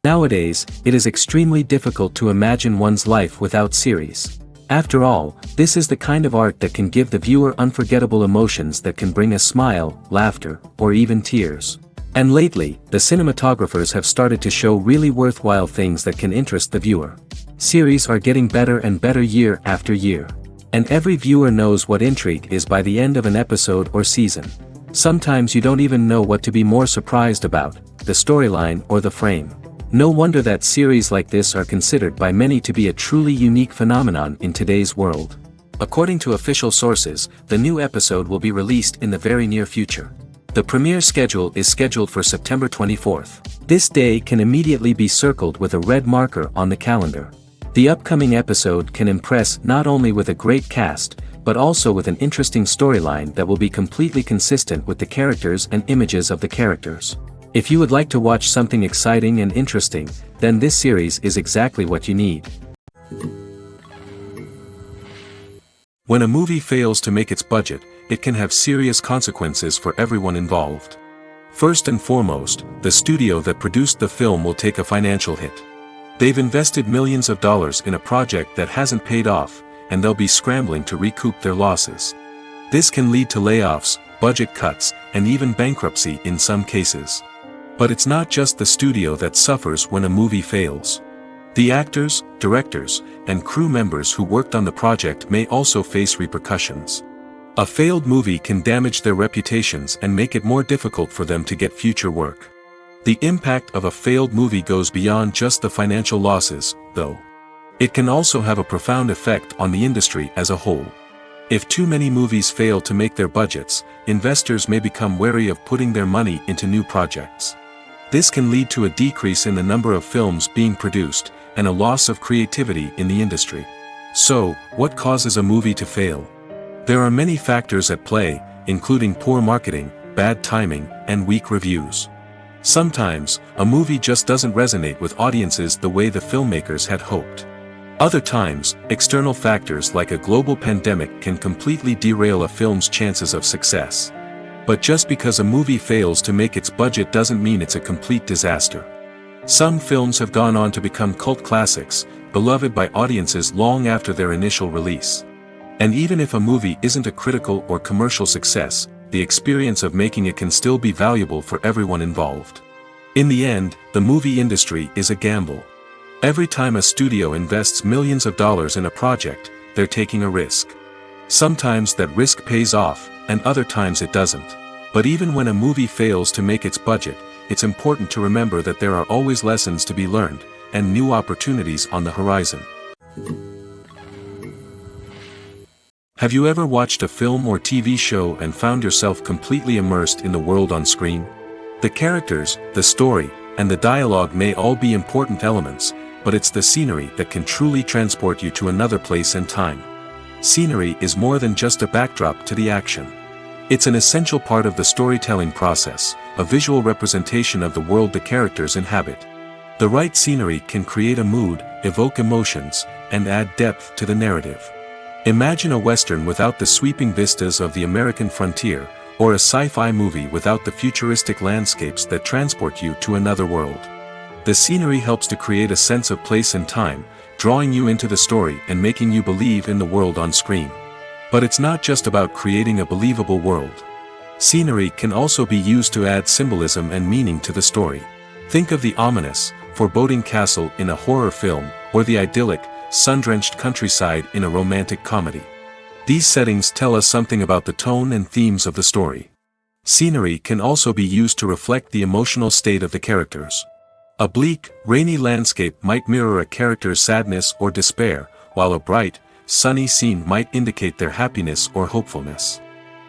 Nowadays, it is extremely difficult to imagine one's life without series. After all, this is the kind of art that can give the viewer unforgettable emotions that can bring a smile, laughter, or even tears. And lately, the cinematographers have started to show really worthwhile things that can interest the viewer. Series are getting better and better year after year. And every viewer knows what intrigue is by the end of an episode or season. Sometimes you don't even know what to be more surprised about, the storyline or the frame. No wonder that series like this are considered by many to be a truly unique phenomenon in today's world. According to official sources, the new episode will be released in the very near future. The premiere schedule is scheduled for September 24th. This day can immediately be circled with a red marker on the calendar. The upcoming episode can impress not only with a great cast, but also with an interesting storyline that will be completely consistent with the characters and images of the characters. If you would like to watch something exciting and interesting, then this series is exactly what you need. When a movie fails to make its budget, it can have serious consequences for everyone involved. First and foremost, the studio that produced the film will take a financial hit. They've invested millions of dollars in a project that hasn't paid off, and they'll be scrambling to recoup their losses. This can lead to layoffs, budget cuts, and even bankruptcy in some cases. But it's not just the studio that suffers when a movie fails. The actors, directors, and crew members who worked on the project may also face repercussions. A failed movie can damage their reputations and make it more difficult for them to get future work. The impact of a failed movie goes beyond just the financial losses, though. It can also have a profound effect on the industry as a whole. If too many movies fail to make their budgets, investors may become wary of putting their money into new projects. This can lead to a decrease in the number of films being produced, and a loss of creativity in the industry. So, what causes a movie to fail? There are many factors at play, including poor marketing, bad timing, and weak reviews. Sometimes, a movie just doesn't resonate with audiences the way the filmmakers had hoped. Other times, external factors like a global pandemic can completely derail a film's chances of success. But just because a movie fails to make its budget doesn't mean it's a complete disaster. Some films have gone on to become cult classics, beloved by audiences long after their initial release. And even if a movie isn't a critical or commercial success, the experience of making it can still be valuable for everyone involved. In the end, the movie industry is a gamble. Every time a studio invests millions of dollars in a project, they're taking a risk. Sometimes that risk pays off, and other times it doesn't. But even when a movie fails to make its budget, it's important to remember that there are always lessons to be learned, and new opportunities on the horizon. Have you ever watched a film or TV show and found yourself completely immersed in the world on screen? The characters, the story, and the dialogue may all be important elements, but it's the scenery that can truly transport you to another place and time. Scenery is more than just a backdrop to the action. It's an essential part of the storytelling process, a visual representation of the world the characters inhabit. The right scenery can create a mood, evoke emotions, and add depth to the narrative. Imagine a Western without the sweeping vistas of the American frontier, or a sci-fi movie without the futuristic landscapes that transport you to another world. The scenery helps to create a sense of place and time, drawing you into the story and making you believe in the world on screen. But it's not just about creating a believable world. Scenery can also be used to add symbolism and meaning to the story. Think of the ominous, foreboding castle in a horror film, or the idyllic, sun-drenched countryside in a romantic comedy. These settings tell us something about the tone and themes of the story. Scenery can also be used to reflect the emotional state of the characters. A bleak, rainy landscape might mirror a character's sadness or despair, while a bright, sunny scene might indicate their happiness or hopefulness.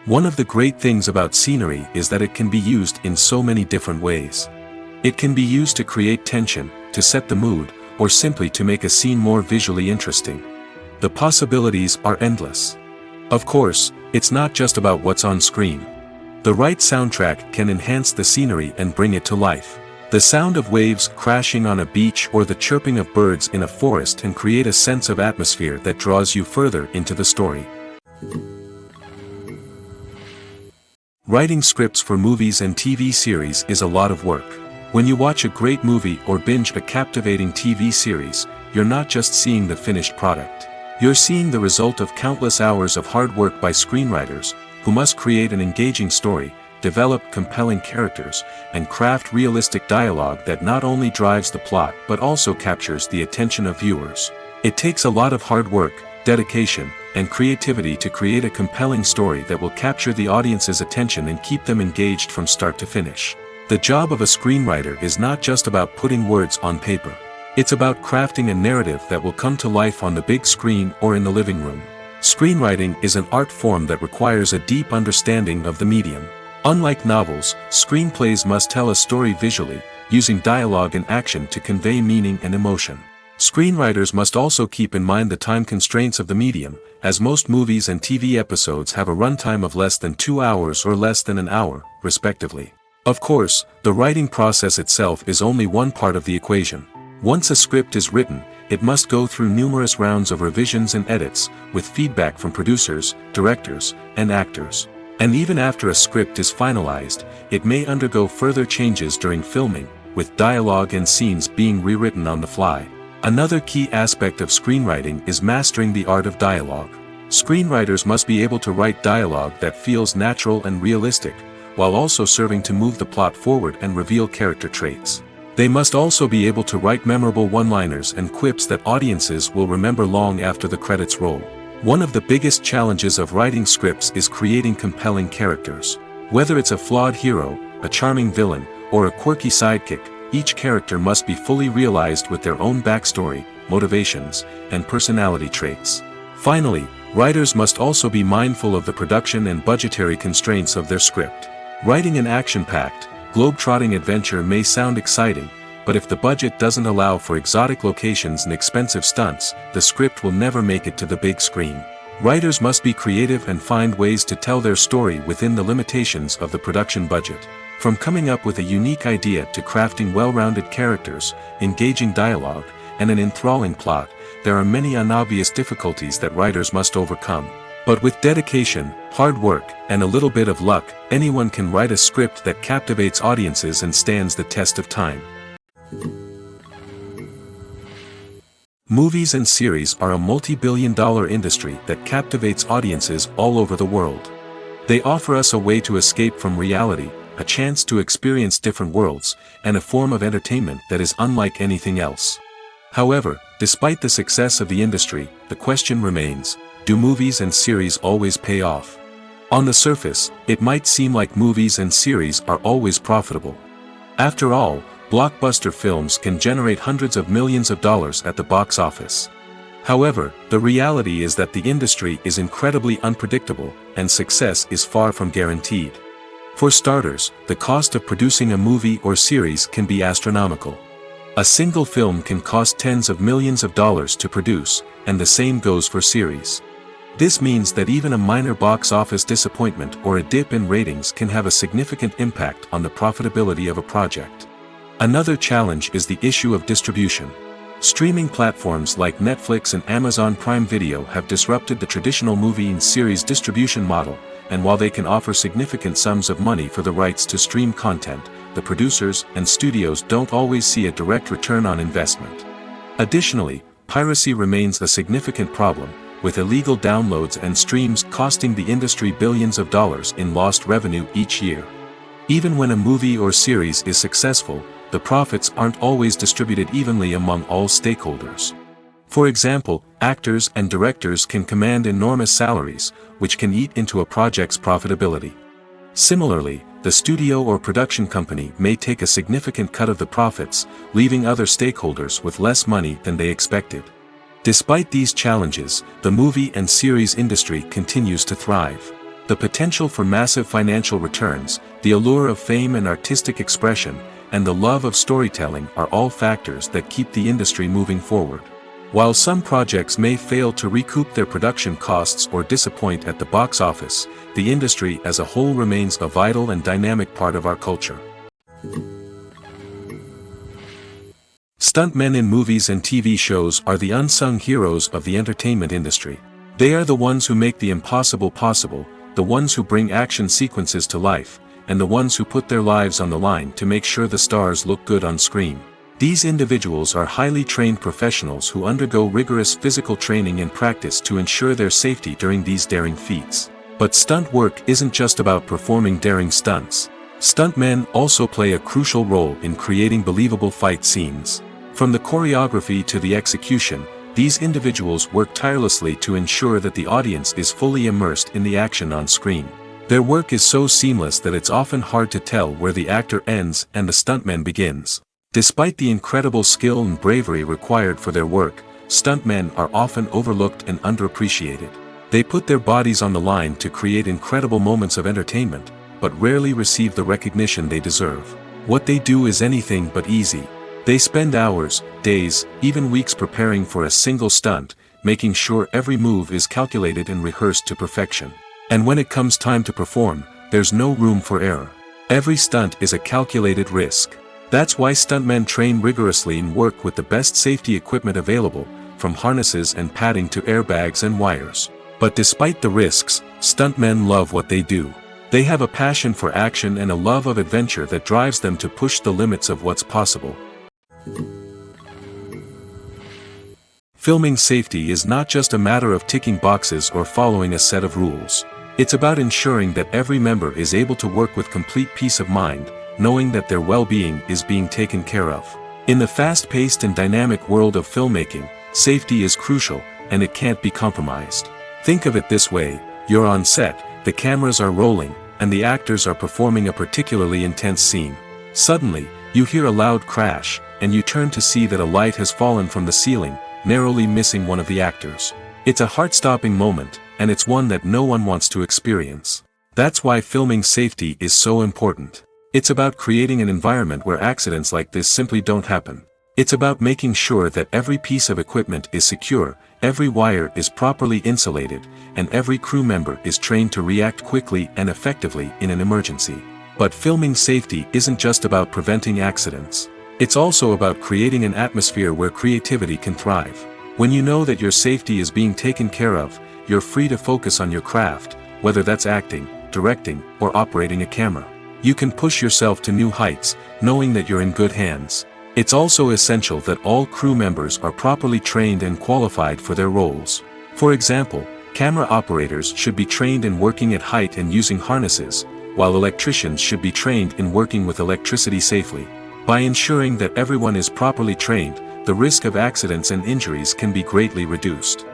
One of the great things about scenery is that it can be used in so many different ways. It can be used to create tension, to set the mood, or simply to make a scene more visually interesting. The possibilities are endless. Of course, it's not just about what's on screen. The right soundtrack can enhance the scenery and bring it to life. The sound of waves crashing on a beach or the chirping of birds in a forest can create a sense of atmosphere that draws you further into the story. Writing scripts for movies and TV series is a lot of work. When you watch a great movie or binge a captivating TV series, you're not just seeing the finished product. You're seeing the result of countless hours of hard work by screenwriters, who must create an engaging story, develop compelling characters, and craft realistic dialogue that not only drives the plot but also captures the attention of viewers. It takes a lot of hard work, dedication, and creativity to create a compelling story that will capture the audience's attention and keep them engaged from start to finish. The job of a screenwriter is not just about putting words on paper. It's about crafting a narrative that will come to life on the big screen or in the living room. Screenwriting is an art form that requires a deep understanding of the medium. Unlike novels, screenplays must tell a story visually, using dialogue and action to convey meaning and emotion. Screenwriters must also keep in mind the time constraints of the medium, as most movies and TV episodes have a runtime of less than 2 hours or less than an hour, respectively. Of course, the writing process itself is only one part of the equation. Once a script is written, it must go through numerous rounds of revisions and edits, with feedback from producers, directors, and actors. And even after a script is finalized, it may undergo further changes during filming, with dialogue and scenes being rewritten on the fly. Another key aspect of screenwriting is mastering the art of dialogue. Screenwriters must be able to write dialogue that feels natural and realistic, while also serving to move the plot forward and reveal character traits. They must also be able to write memorable one-liners and quips that audiences will remember long after the credits roll. One of the biggest challenges of writing scripts is creating compelling characters. Whether it's a flawed hero, a charming villain, or a quirky sidekick, each character must be fully realized with their own backstory, motivations, and personality traits. Finally, writers must also be mindful of the production and budgetary constraints of their script. Writing an action-packed, globe-trotting adventure may sound exciting, but if the budget doesn't allow for exotic locations and expensive stunts, the script will never make it to the big screen. Writers must be creative and find ways to tell their story within the limitations of the production budget. From coming up with a unique idea to crafting well-rounded characters, engaging dialogue, and an enthralling plot, there are many unobvious difficulties that writers must overcome. But with dedication, hard work, and a little bit of luck, anyone can write a script that captivates audiences and stands the test of time. Movies and series are a multi-billion-dollar industry that captivates audiences all over the world. They offer us a way to escape from reality, a chance to experience different worlds, and a form of entertainment that is unlike anything else. However, despite the success of the industry, the question remains, do movies and series always pay off? On the surface, it might seem like movies and series are always profitable. After all, blockbuster films can generate hundreds of millions of dollars at the box office. However, the reality is that the industry is incredibly unpredictable, and success is far from guaranteed. For starters, the cost of producing a movie or series can be astronomical. A single film can cost tens of millions of dollars to produce, and the same goes for series. This means that even a minor box office disappointment or a dip in ratings can have a significant impact on the profitability of a project. Another challenge is the issue of distribution. Streaming platforms like Netflix and Amazon Prime Video have disrupted the traditional movie and series distribution model, and while they can offer significant sums of money for the rights to stream content, the producers and studios don't always see a direct return on investment. Additionally, piracy remains a significant problem, with illegal downloads and streams costing the industry billions of dollars in lost revenue each year. Even when a movie or series is successful, the profits aren't always distributed evenly among all stakeholders. For example, actors and directors can command enormous salaries, which can eat into a project's profitability. Similarly, the studio or production company may take a significant cut of the profits, leaving other stakeholders with less money than they expected. Despite these challenges, the movie and series industry continues to thrive. The potential for massive financial returns, the allure of fame and artistic expression, and the love of storytelling are all factors that keep the industry moving forward. While some projects may fail to recoup their production costs or disappoint at the box office, the industry as a whole remains a vital and dynamic part of our culture. Stuntmen in movies and TV shows are the unsung heroes of the entertainment industry. They are the ones who make the impossible possible, the ones who bring action sequences to life, and the ones who put their lives on the line to make sure the stars look good on screen. These individuals are highly trained professionals who undergo rigorous physical training and practice to ensure their safety during these daring feats. But stunt work isn't just about performing daring stunts. Stuntmen also play a crucial role in creating believable fight scenes. From the choreography to the execution, these individuals work tirelessly to ensure that the audience is fully immersed in the action on screen. Their work is so seamless that it's often hard to tell where the actor ends and the stuntman begins. Despite the incredible skill and bravery required for their work, stuntmen are often overlooked and underappreciated. They put their bodies on the line to create incredible moments of entertainment, but rarely receive the recognition they deserve. What they do is anything but easy. They spend hours, days, even weeks preparing for a single stunt, making sure every move is calculated and rehearsed to perfection. And when it comes time to perform, there's no room for error. Every stunt is a calculated risk. That's why stuntmen train rigorously and work with the best safety equipment available, from harnesses and padding to airbags and wires. But despite the risks, stuntmen love what they do. They have a passion for action and a love of adventure that drives them to push the limits of what's possible. Filming safety is not just a matter of ticking boxes or following a set of rules. It's about ensuring that every member is able to work with complete peace of mind, knowing that their well-being is being taken care of. In the fast-paced and dynamic world of filmmaking, safety is crucial, and it can't be compromised. Think of it this way: you're on set, the cameras are rolling, and the actors are performing a particularly intense scene. Suddenly, you hear a loud crash, and you turn to see that a light has fallen from the ceiling, narrowly missing one of the actors. It's a heart-stopping moment, and it's one that no one wants to experience. That's why filming safety is so important. It's about creating an environment where accidents like this simply don't happen. It's about making sure that every piece of equipment is secure, every wire is properly insulated, and every crew member is trained to react quickly and effectively in an emergency. But filming safety isn't just about preventing accidents. It's also about creating an atmosphere where creativity can thrive. When you know that your safety is being taken care of, you're free to focus on your craft, whether that's acting, directing, or operating a camera. You can push yourself to new heights, knowing that you're in good hands. It's also essential that all crew members are properly trained and qualified for their roles. For example, camera operators should be trained in working at height and using harnesses, while electricians should be trained in working with electricity safely. By ensuring that everyone is properly trained, the risk of accidents and injuries can be greatly reduced.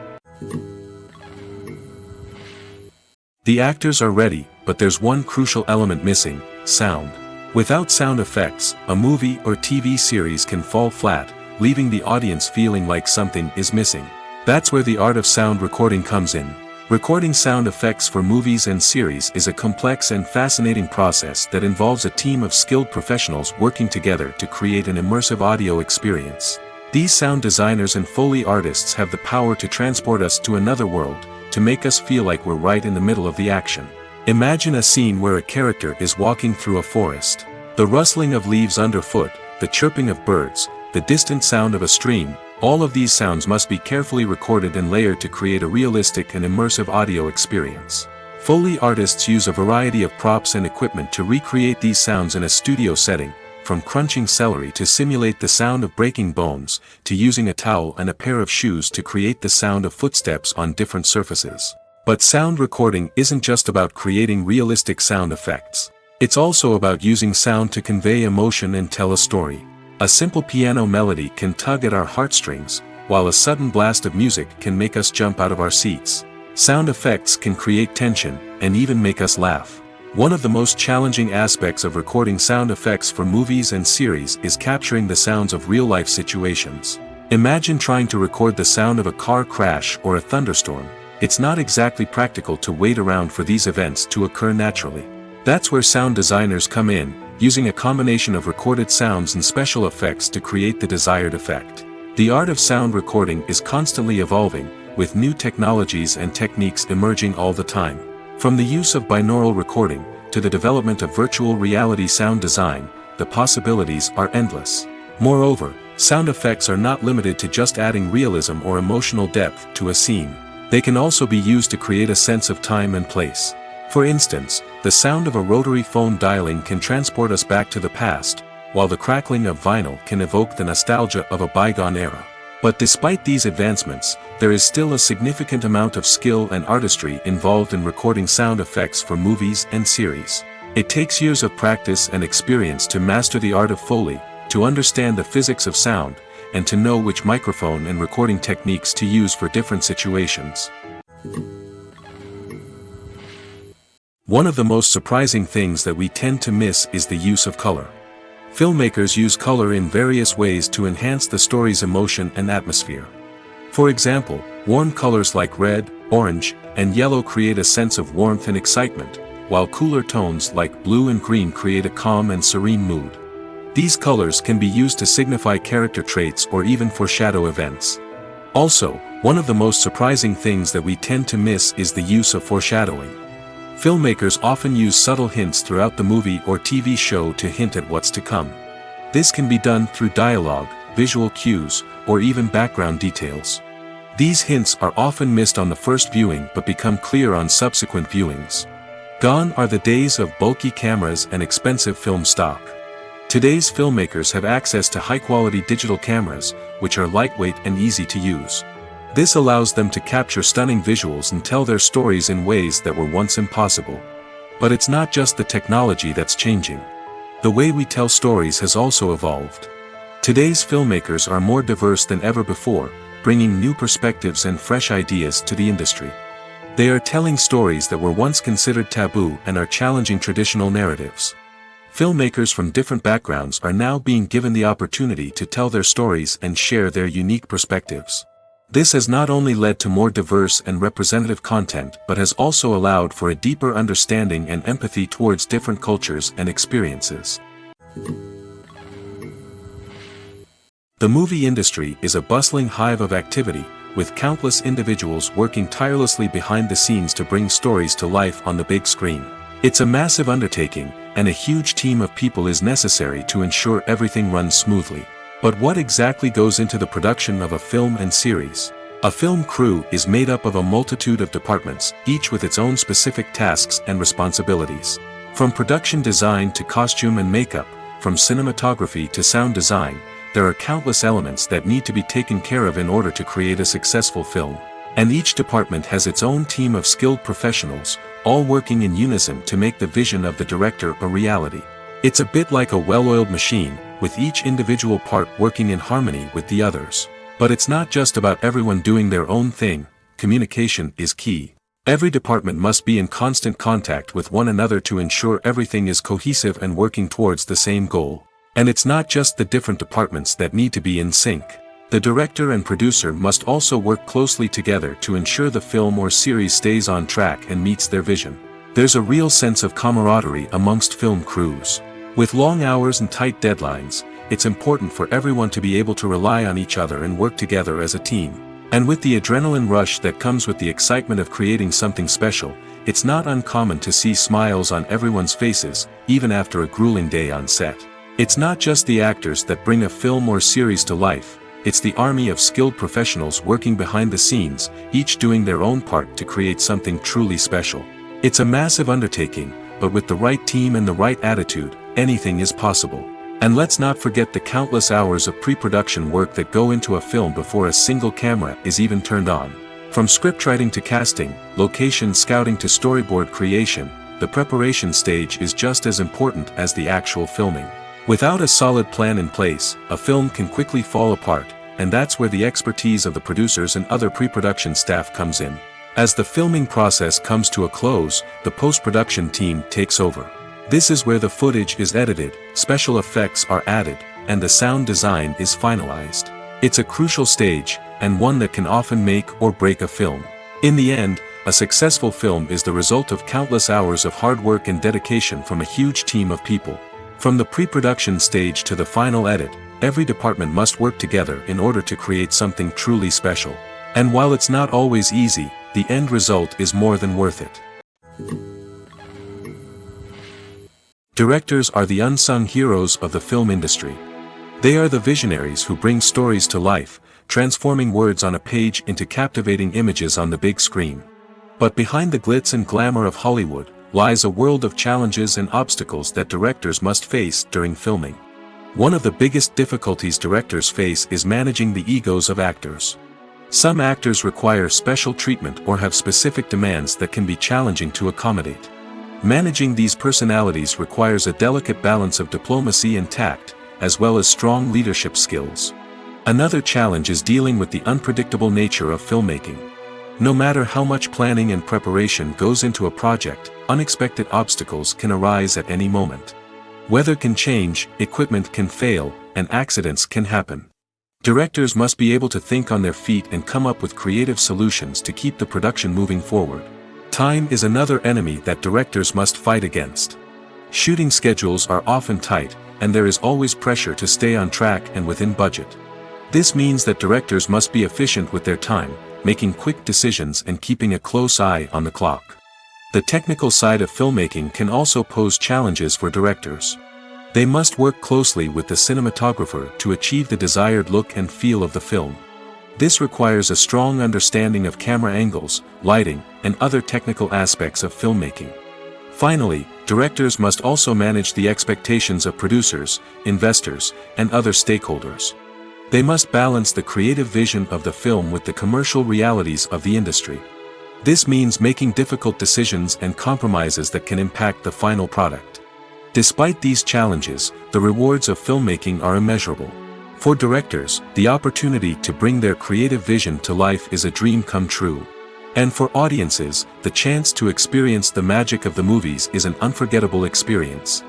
The actors are ready, but there's one crucial element missing: sound. Without sound effects, a movie or TV series can fall flat, leaving the audience feeling like something is missing. That's where the art of sound recording comes in. Recording sound effects for movies and series is a complex and fascinating process that involves a team of skilled professionals working together to create an immersive audio experience. These sound designers and Foley artists have the power to transport us to another world, to make us feel like we're right in the middle of the action. Imagine a scene where a character is walking through a forest. The rustling of leaves underfoot, the chirping of birds, the distant sound of a stream, all of these sounds must be carefully recorded and layered to create a realistic and immersive audio experience. Foley artists use a variety of props and equipment to recreate these sounds in a studio setting, from crunching celery to simulate the sound of breaking bones, to using a towel and a pair of shoes to create the sound of footsteps on different surfaces. But sound recording isn't just about creating realistic sound effects. It's also about using sound to convey emotion and tell a story. A simple piano melody can tug at our heartstrings, while a sudden blast of music can make us jump out of our seats. Sound effects can create tension, and even make us laugh. One of the most challenging aspects of recording sound effects for movies and series is capturing the sounds of real-life situations. Imagine trying to record the sound of a car crash or a thunderstorm. It's not exactly practical to wait around for these events to occur naturally. That's where sound designers come in, using a combination of recorded sounds and special effects to create the desired effect. The art of sound recording is constantly evolving, with new technologies and techniques emerging all the time. From the use of binaural recording, to the development of virtual reality sound design, the possibilities are endless. Moreover, sound effects are not limited to just adding realism or emotional depth to a scene. They can also be used to create a sense of time and place. For instance, the sound of a rotary phone dialing can transport us back to the past, while the crackling of vinyl can evoke the nostalgia of a bygone era. But despite these advancements, there is still a significant amount of skill and artistry involved in recording sound effects for movies and series. It takes years of practice and experience to master the art of Foley, to understand the physics of sound, and to know which microphone and recording techniques to use for different situations. One of the most surprising things that we tend to miss is the use of color. Filmmakers use color in various ways to enhance the story's emotion and atmosphere. For example, warm colors like red, orange, and yellow create a sense of warmth and excitement, while cooler tones like blue and green create a calm and serene mood. These colors can be used to signify character traits or even foreshadow events. Also, one of the most surprising things that we tend to miss is the use of foreshadowing. Filmmakers often use subtle hints throughout the movie or TV show to hint at what's to come. This can be done through dialogue, visual cues, or even background details. These hints are often missed on the first viewing but become clear on subsequent viewings. Gone are the days of bulky cameras and expensive film stock. Today's filmmakers have access to high-quality digital cameras, which are lightweight and easy to use. This allows them to capture stunning visuals and tell their stories in ways that were once impossible. But it's not just the technology that's changing. The way we tell stories has also evolved. Today's filmmakers are more diverse than ever before, bringing new perspectives and fresh ideas to the industry. They are telling stories that were once considered taboo and are challenging traditional narratives. Filmmakers from different backgrounds are now being given the opportunity to tell their stories and share their unique perspectives. This has not only led to more diverse and representative content but has also allowed for a deeper understanding and empathy towards different cultures and experiences. The movie industry is a bustling hive of activity, with countless individuals working tirelessly behind the scenes to bring stories to life on the big screen. It's a massive undertaking, and a huge team of people is necessary to ensure everything runs smoothly. But what exactly goes into the production of a film and series? A film crew is made up of a multitude of departments, each with its own specific tasks and responsibilities. From production design to costume and makeup, from cinematography to sound design, there are countless elements that need to be taken care of in order to create a successful film. And each department has its own team of skilled professionals, all working in unison to make the vision of the director a reality. It's a bit like a well-oiled machine, with each individual part working in harmony with the others. But it's not just about everyone doing their own thing. Communication is key. Every department must be in constant contact with one another to ensure everything is cohesive and working towards the same goal. And it's not just the different departments that need to be in sync. The director and producer must also work closely together to ensure the film or series stays on track and meets their vision. There's a real sense of camaraderie amongst film crews. With long hours and tight deadlines, it's important for everyone to be able to rely on each other and work together as a team. And with the adrenaline rush that comes with the excitement of creating something special, it's not uncommon to see smiles on everyone's faces, even after a grueling day on set. It's not just the actors that bring a film or series to life, it's the army of skilled professionals working behind the scenes, each doing their own part to create something truly special. It's a massive undertaking, but with the right team and the right attitude, anything is possible. And let's not forget the countless hours of pre-production work that go into a film before a single camera is even turned on. From scriptwriting to casting, location scouting to storyboard creation, the preparation stage is just as important as the actual filming. Without a solid plan in place, a film can quickly fall apart, and that's where the expertise of the producers and other pre-production staff comes in. As the filming process comes to a close, the post-production team takes over. This is where the footage is edited, special effects are added, and the sound design is finalized. It's a crucial stage, and one that can often make or break a film. In the end, a successful film is the result of countless hours of hard work and dedication from a huge team of people. From the pre-production stage to the final edit, every department must work together in order to create something truly special. And while it's not always easy, the end result is more than worth it. Directors are the unsung heroes of the film industry. They are the visionaries who bring stories to life, transforming words on a page into captivating images on the big screen. But behind the glitz and glamour of Hollywood, lies a world of challenges and obstacles that directors must face during filming. One of the biggest difficulties directors face is managing the egos of actors. Some actors require special treatment or have specific demands that can be challenging to accommodate. Managing these personalities requires a delicate balance of diplomacy and tact, as well as strong leadership skills. Another challenge is dealing with the unpredictable nature of filmmaking. No matter how much planning and preparation goes into a project, unexpected obstacles can arise at any moment. Weather can change, equipment can fail, and accidents can happen. Directors must be able to think on their feet and come up with creative solutions to keep the production moving forward. Time is another enemy that directors must fight against. Shooting schedules are often tight, and there is always pressure to stay on track and within budget. This means that directors must be efficient with their time, making quick decisions and keeping a close eye on the clock. The technical side of filmmaking can also pose challenges for directors. They must work closely with the cinematographer to achieve the desired look and feel of the film. This requires a strong understanding of camera angles, lighting, and other technical aspects of filmmaking. Finally, directors must also manage the expectations of producers, investors, and other stakeholders. They must balance the creative vision of the film with the commercial realities of the industry. This means making difficult decisions and compromises that can impact the final product. Despite these challenges, the rewards of filmmaking are immeasurable. For directors, the opportunity to bring their creative vision to life is a dream come true. And for audiences, the chance to experience the magic of the movies is an unforgettable experience.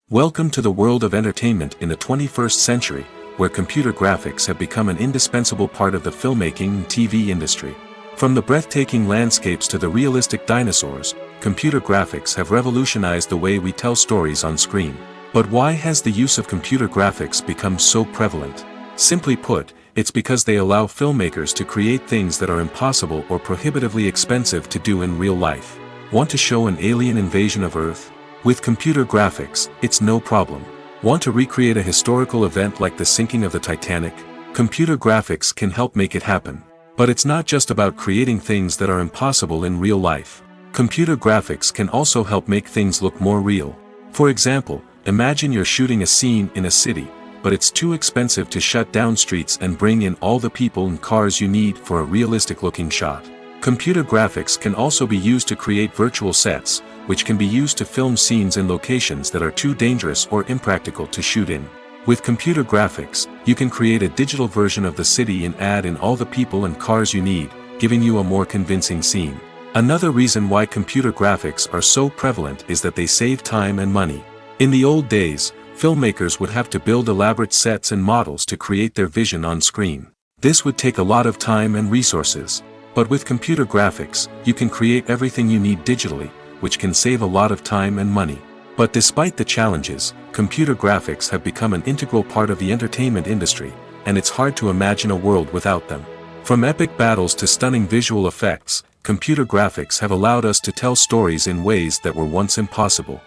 Welcome to the world of entertainment in the 21st century, where computer graphics have become an indispensable part of the filmmaking and TV industry. From the breathtaking landscapes to the realistic dinosaurs, computer graphics have revolutionized the way we tell stories on screen. But why has the use of computer graphics become so prevalent? Simply put, it's because they allow filmmakers to create things that are impossible or prohibitively expensive to do in real life. Want to show an alien invasion of Earth? With computer graphics, it's no problem. Want to recreate a historical event like the sinking of the Titanic? Computer graphics can help make it happen. But it's not just about creating things that are impossible in real life. Computer graphics can also help make things look more real. For example, imagine you're shooting a scene in a city, but it's too expensive to shut down streets and bring in all the people and cars you need for a realistic-looking shot. Computer graphics can also be used to create virtual sets, which can be used to film scenes in locations that are too dangerous or impractical to shoot in. With computer graphics, you can create a digital version of the city and add in all the people and cars you need, giving you a more convincing scene. Another reason why computer graphics are so prevalent is that they save time and money. In the old days, filmmakers would have to build elaborate sets and models to create their vision on screen. This would take a lot of time and resources. But with computer graphics, you can create everything you need digitally, which can save a lot of time and money. But despite the challenges, computer graphics have become an integral part of the entertainment industry, and it's hard to imagine a world without them. From epic battles to stunning visual effects, computer graphics have allowed us to tell stories in ways that were once impossible.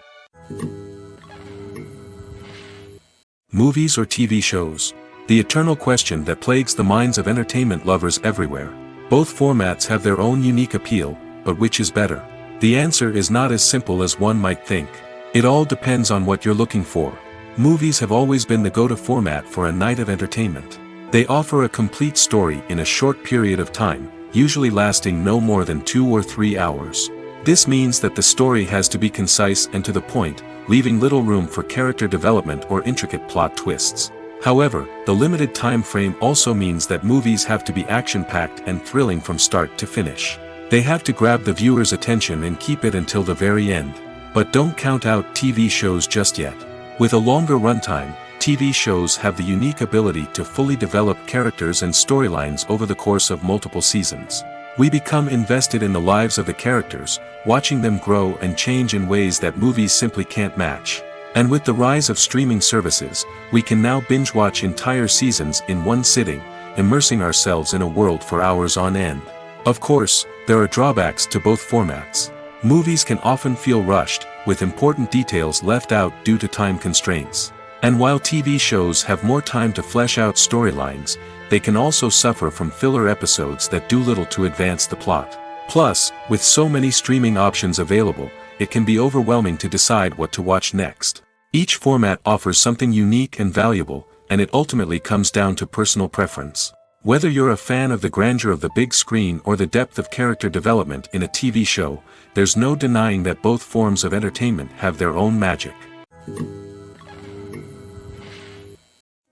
Movies or TV shows? The eternal question that plagues the minds of entertainment lovers everywhere. Both formats have their own unique appeal, but which is better? The answer is not as simple as one might think. It all depends on what you're looking for. Movies have always been the go-to format for a night of entertainment. They offer a complete story in a short period of time, usually lasting no more than 2 or 3 hours. This means that the story has to be concise and to the point, leaving little room for character development or intricate plot twists. However, the limited time frame also means that movies have to be action-packed and thrilling from start to finish. They have to grab the viewer's attention and keep it until the very end. But don't count out TV shows just yet. With a longer runtime, TV shows have the unique ability to fully develop characters and storylines over the course of multiple seasons. We become invested in the lives of the characters, watching them grow and change in ways that movies simply can't match. And with the rise of streaming services, we can now binge-watch entire seasons in one sitting, immersing ourselves in a world for hours on end. Of course, there are drawbacks to both formats. Movies can often feel rushed, with important details left out due to time constraints. And while TV shows have more time to flesh out storylines, they can also suffer from filler episodes that do little to advance the plot. Plus, with so many streaming options available, it can be overwhelming to decide what to watch next. Each format offers something unique and valuable, and it ultimately comes down to personal preference. Whether you're a fan of the grandeur of the big screen or the depth of character development in a TV show, there's no denying that both forms of entertainment have their own magic.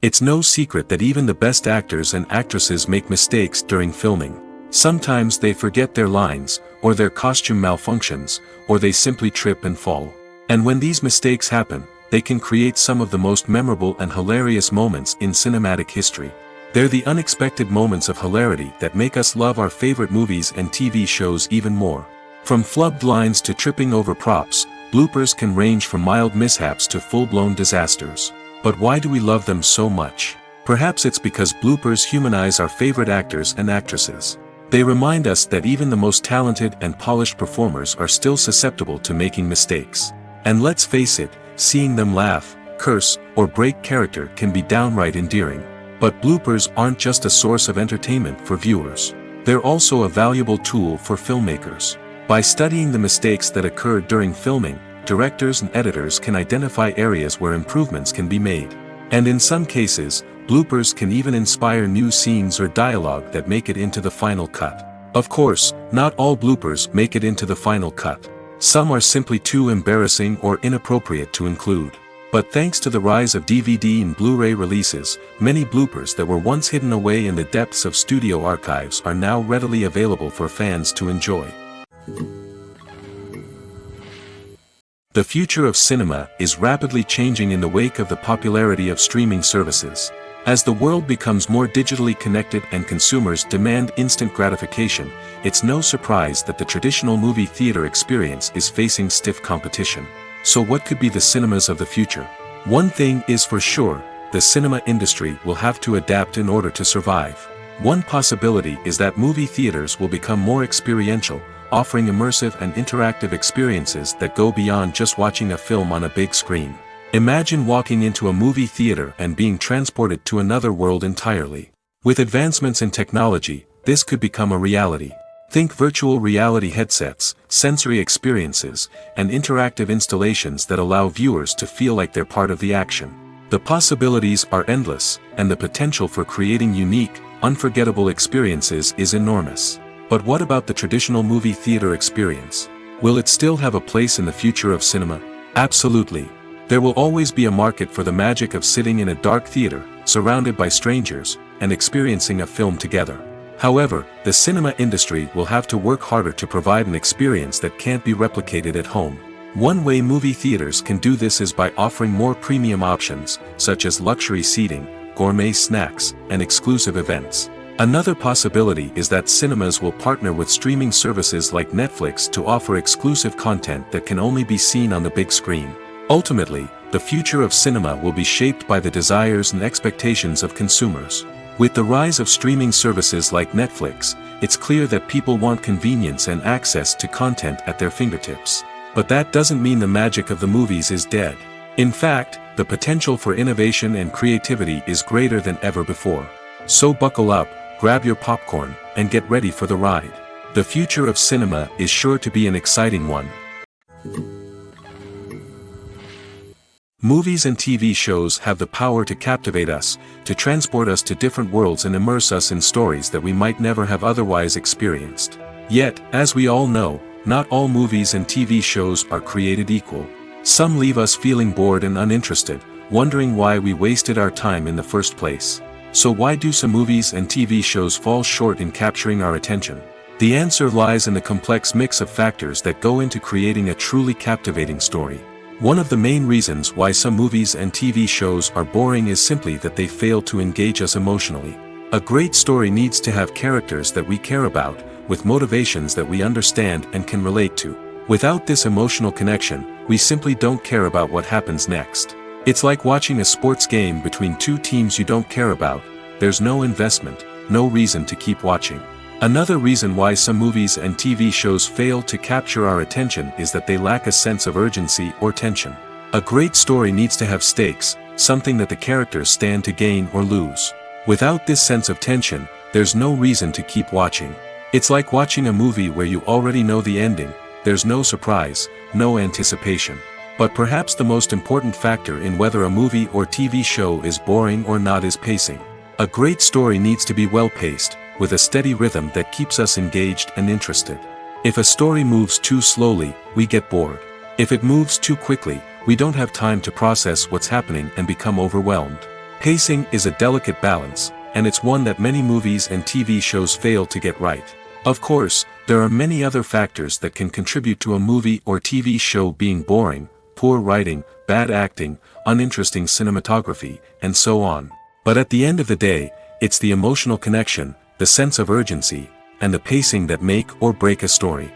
It's no secret that even the best actors and actresses make mistakes during filming. Sometimes they forget their lines, or their costume malfunctions, or they simply trip and fall. And when these mistakes happen, they can create some of the most memorable and hilarious moments in cinematic history. They're the unexpected moments of hilarity that make us love our favorite movies and TV shows even more. From flubbed lines to tripping over props, bloopers can range from mild mishaps to full-blown disasters. But why do we love them so much? Perhaps it's because bloopers humanize our favorite actors and actresses. They remind us that even the most talented and polished performers are still susceptible to making mistakes. And let's face it, seeing them laugh, curse, or break character can be downright endearing. But bloopers aren't just a source of entertainment for viewers. They're also a valuable tool for filmmakers. By studying the mistakes that occurred during filming, directors and editors can identify areas where improvements can be made. And in some cases, bloopers can even inspire new scenes or dialogue that make it into the final cut. Of course, not all bloopers make it into the final cut. Some are simply too embarrassing or inappropriate to include. But thanks to the rise of DVD and Blu-ray releases, many bloopers that were once hidden away in the depths of studio archives are now readily available for fans to enjoy. The future of cinema is rapidly changing in the wake of the popularity of streaming services. As the world becomes more digitally connected and consumers demand instant gratification, it's no surprise that the traditional movie theater experience is facing stiff competition. So what could be the cinemas of the future? One thing is for sure, the cinema industry will have to adapt in order to survive. One possibility is that movie theaters will become more experiential, offering immersive and interactive experiences that go beyond just watching a film on a big screen. Imagine walking into a movie theater and being transported to another world entirely. With advancements in technology, this could become a reality. Think virtual reality headsets, sensory experiences, and interactive installations that allow viewers to feel like they're part of the action. The possibilities are endless, and the potential for creating unique, unforgettable experiences is enormous. But what about the traditional movie theater experience? Will it still have a place in the future of cinema? Absolutely. There will always be a market for the magic of sitting in a dark theater, surrounded by strangers, and experiencing a film together. However, the cinema industry will have to work harder to provide an experience that can't be replicated at home. One way movie theaters can do this is by offering more premium options, such as luxury seating, gourmet snacks, and exclusive events. Another possibility is that cinemas will partner with streaming services like Netflix to offer exclusive content that can only be seen on the big screen. Ultimately, the future of cinema will be shaped by the desires and expectations of consumers. With the rise of streaming services like Netflix, it's clear that people want convenience and access to content at their fingertips. But that doesn't mean the magic of the movies is dead. In fact, the potential for innovation and creativity is greater than ever before. So buckle up, grab your popcorn, and get ready for the ride. The future of cinema is sure to be an exciting one. Movies and TV shows have the power to captivate us, to transport us to different worlds and immerse us in stories that we might never have otherwise experienced. Yet, as we all know, not all movies and TV shows are created equal. Some leave us feeling bored and uninterested, wondering why we wasted our time in the first place. So why do some movies and TV shows fall short in capturing our attention? The answer lies in the complex mix of factors that go into creating a truly captivating story. One of the main reasons why some movies and TV shows are boring is simply that they fail to engage us emotionally. A great story needs to have characters that we care about, with motivations that we understand and can relate to. Without this emotional connection, we simply don't care about what happens next. It's like watching a sports game between two teams you don't care about. There's no investment, no reason to keep watching. Another reason why some movies and TV shows fail to capture our attention is that they lack a sense of urgency or tension. A great story needs to have stakes, something that the characters stand to gain or lose. Without this sense of tension, there's no reason to keep watching. It's like watching a movie where you already know the ending. There's no surprise, no anticipation. But perhaps the most important factor in whether a movie or TV show is boring or not is pacing. A great story needs to be well-paced, with a steady rhythm that keeps us engaged and interested. If a story moves too slowly, we get bored. If it moves too quickly, we don't have time to process what's happening and become overwhelmed. Pacing is a delicate balance, and it's one that many movies and TV shows fail to get right. Of course, there are many other factors that can contribute to a movie or TV show being boring: poor writing, bad acting, uninteresting cinematography, and so on. But at the end of the day, it's the emotional connection, the sense of urgency, and the pacing that make or break a story.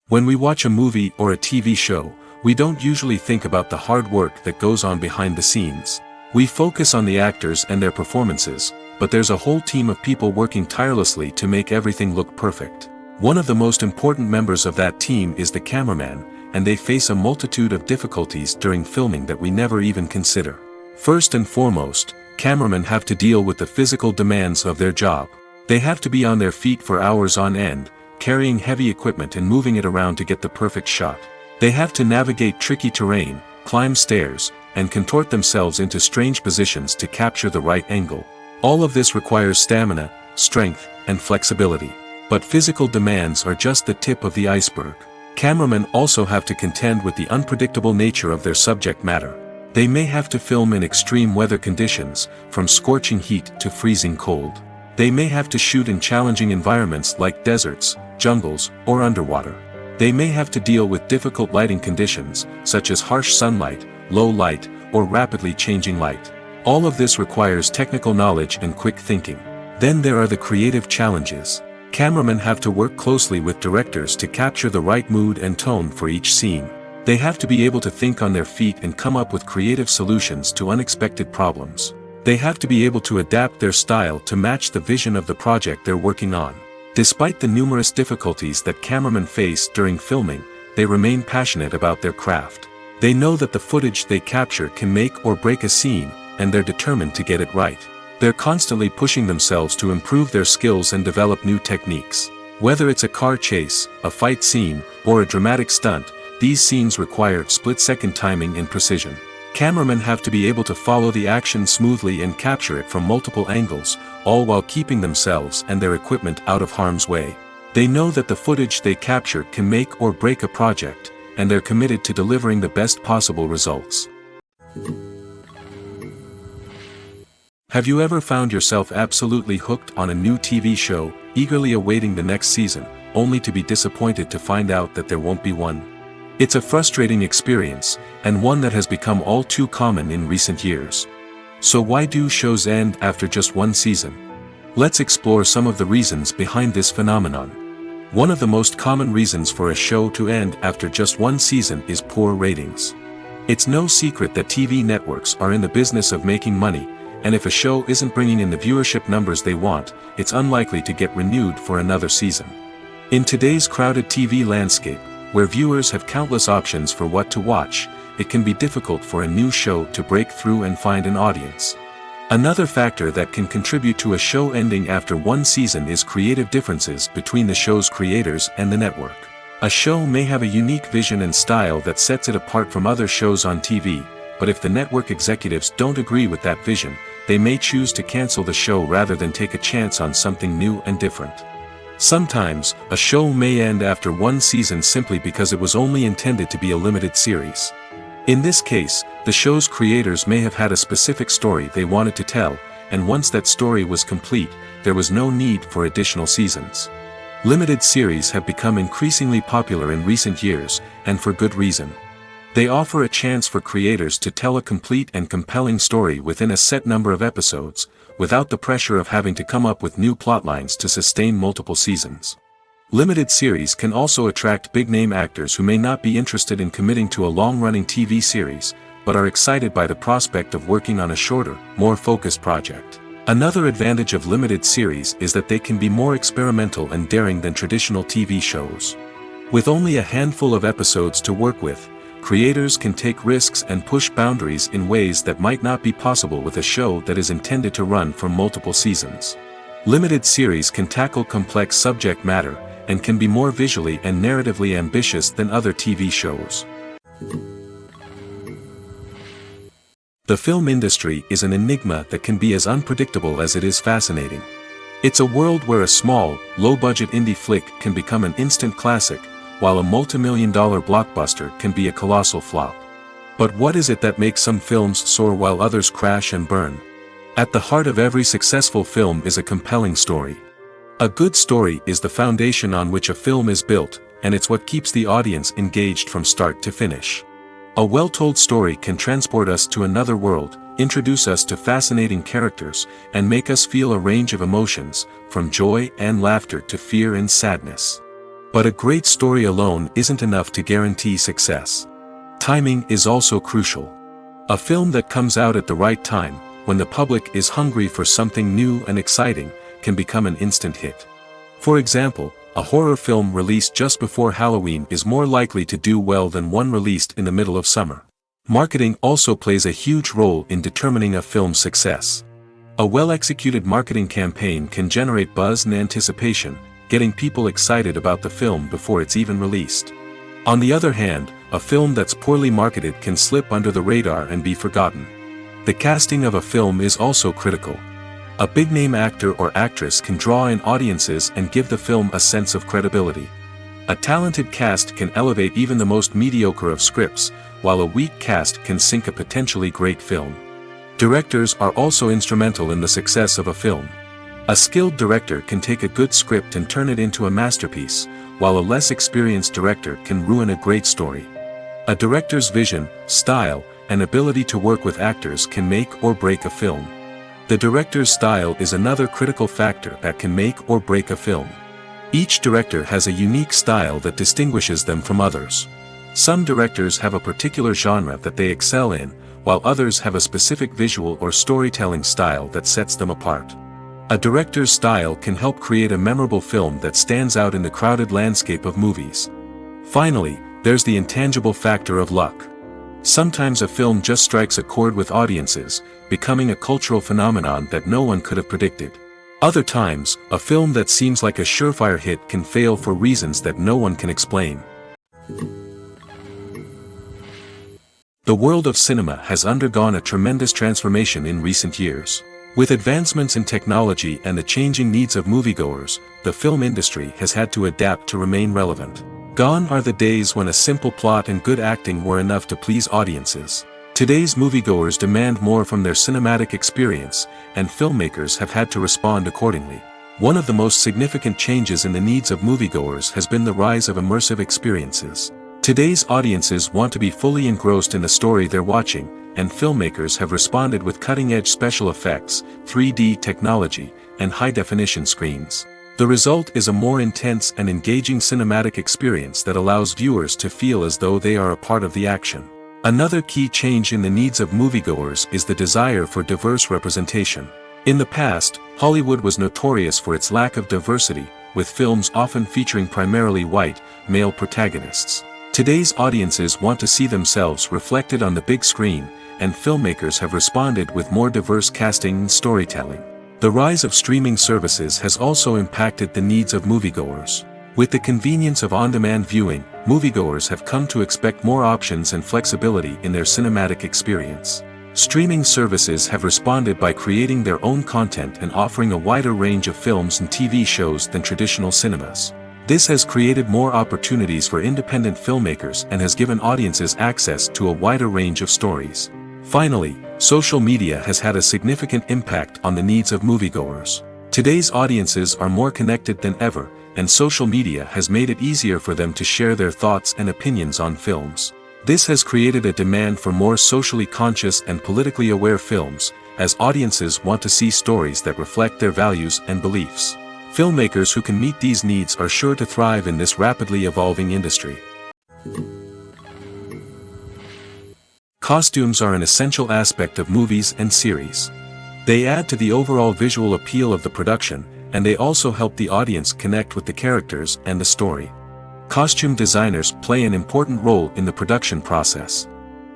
When we watch a movie or a TV show, we don't usually think about the hard work that goes on behind the scenes. We focus on the actors and their performances, but there's a whole team of people working tirelessly to make everything look perfect. One of the most important members of that team is the cameraman, and they face a multitude of difficulties during filming that we never even consider. First and foremost, cameramen have to deal with the physical demands of their job. They have to be on their feet for hours on end, carrying heavy equipment and moving it around to get the perfect shot. They have to navigate tricky terrain, climb stairs, and contort themselves into strange positions to capture the right angle. All of this requires stamina, strength, and flexibility. But physical demands are just the tip of the iceberg. Cameramen also have to contend with the unpredictable nature of their subject matter. They may have to film in extreme weather conditions, from scorching heat to freezing cold. They may have to shoot in challenging environments like deserts, jungles, or underwater. They may have to deal with difficult lighting conditions, such as harsh sunlight, low light, or rapidly changing light. All of this requires technical knowledge and quick thinking. Then there are the creative challenges. Cameramen have to work closely with directors to capture the right mood and tone for each scene. They have to be able to think on their feet and come up with creative solutions to unexpected problems. They have to be able to adapt their style to match the vision of the project they're working on. Despite the numerous difficulties that cameramen face during filming, they remain passionate about their craft. They know that the footage they capture can make or break a scene, and they're determined to get it right. They're constantly pushing themselves to improve their skills and develop new techniques. Whether it's a car chase, a fight scene, or a dramatic stunt, these scenes require split-second timing and precision. Cameramen have to be able to follow the action smoothly and capture it from multiple angles, all while keeping themselves and their equipment out of harm's way. They know that the footage they capture can make or break a project, and they're committed to delivering the best possible results. Have you ever found yourself absolutely hooked on a new TV show, eagerly awaiting the next season, only to be disappointed to find out that there won't be one? It's a frustrating experience, and one that has become all too common in recent years. So why do shows end after just one season? Let's explore some of the reasons behind this phenomenon. One of the most common reasons for a show to end after just one season is poor ratings. It's no secret that TV networks are in the business of making money, and if a show isn't bringing in the viewership numbers they want, it's unlikely to get renewed for another season. In today's crowded TV landscape, where viewers have countless options for what to watch, it can be difficult for a new show to break through and find an audience. Another factor that can contribute to a show ending after one season is creative differences between the show's creators and the network. A show may have a unique vision and style that sets it apart from other shows on TV, but if the network executives don't agree with that vision, they may choose to cancel the show rather than take a chance on something new and different. Sometimes, a show may end after one season simply because it was only intended to be a limited series. In this case, the show's creators may have had a specific story they wanted to tell, and once that story was complete, there was no need for additional seasons. Limited series have become increasingly popular in recent years, and for good reason. They offer a chance for creators to tell a complete and compelling story within a set number of episodes, without the pressure of having to come up with new plotlines to sustain multiple seasons. Limited series can also attract big-name actors who may not be interested in committing to a long-running TV series, but are excited by the prospect of working on a shorter, more focused project. Another advantage of limited series is that they can be more experimental and daring than traditional TV shows. With only a handful of episodes to work with, creators can take risks and push boundaries in ways that might not be possible with a show that is intended to run for multiple seasons. Limited series can tackle complex subject matter, and can be more visually and narratively ambitious than other TV shows. The film industry is an enigma that can be as unpredictable as it is fascinating. It's a world where a small, low-budget indie flick can become an instant classic, while a multi-million-dollar blockbuster can be a colossal flop. But what is it that makes some films soar while others crash and burn? At the heart of every successful film is a compelling story. A good story is the foundation on which a film is built, and it's what keeps the audience engaged from start to finish. A well-told story can transport us to another world, introduce us to fascinating characters, and make us feel a range of emotions, from joy and laughter to fear and sadness. But a great story alone isn't enough to guarantee success. Timing is also crucial. A film that comes out at the right time, when the public is hungry for something new and exciting, can become an instant hit. For example, a horror film released just before Halloween is more likely to do well than one released in the middle of summer. Marketing also plays a huge role in determining a film's success. A well-executed marketing campaign can generate buzz and anticipation, getting people excited about the film before it's even released. On the other hand, a film that's poorly marketed can slip under the radar and be forgotten. The casting of a film is also critical. A big-name actor or actress can draw in audiences and give the film a sense of credibility. A talented cast can elevate even the most mediocre of scripts, while a weak cast can sink a potentially great film. Directors are also instrumental in the success of a film. A skilled director can take a good script and turn it into a masterpiece, while a less experienced director can ruin a great story. A director's vision, style, and ability to work with actors can make or break a film. The director's style is another critical factor that can make or break a film. Each director has a unique style that distinguishes them from others. Some directors have a particular genre that they excel in, while others have a specific visual or storytelling style that sets them apart. A director's style can help create a memorable film that stands out in the crowded landscape of movies. Finally, there's the intangible factor of luck. Sometimes a film just strikes a chord with audiences, becoming a cultural phenomenon that no one could have predicted. Other times, a film that seems like a surefire hit can fail for reasons that no one can explain. The world of cinema has undergone a tremendous transformation in recent years. With advancements in technology and the changing needs of moviegoers, the film industry has had to adapt to remain relevant. Gone are the days when a simple plot and good acting were enough to please audiences. Today's moviegoers demand more from their cinematic experience, and filmmakers have had to respond accordingly. One of the most significant changes in the needs of moviegoers has been the rise of immersive experiences. Today's audiences want to be fully engrossed in the story they're watching, and filmmakers have responded with cutting-edge special effects, 3D technology, and high-definition screens. The result is a more intense and engaging cinematic experience that allows viewers to feel as though they are a part of the action. Another key change in the needs of moviegoers is the desire for diverse representation. In the past, Hollywood was notorious for its lack of diversity, with films often featuring primarily white, male protagonists. Today's audiences want to see themselves reflected on the big screen, and filmmakers have responded with more diverse casting and storytelling. The rise of streaming services has also impacted the needs of moviegoers. With the convenience of on-demand viewing, moviegoers have come to expect more options and flexibility in their cinematic experience. Streaming services have responded by creating their own content and offering a wider range of films and TV shows than traditional cinemas. This has created more opportunities for independent filmmakers and has given audiences access to a wider range of stories. Finally, social media has had a significant impact on the needs of moviegoers. Today's audiences are more connected than ever, and social media has made it easier for them to share their thoughts and opinions on films. This has created a demand for more socially conscious and politically aware films, as audiences want to see stories that reflect their values and beliefs. Filmmakers who can meet these needs are sure to thrive in this rapidly evolving industry. Costumes are an essential aspect of movies and series. They add to the overall visual appeal of the production, and they also help the audience connect with the characters and the story. Costume designers play an important role in the production process.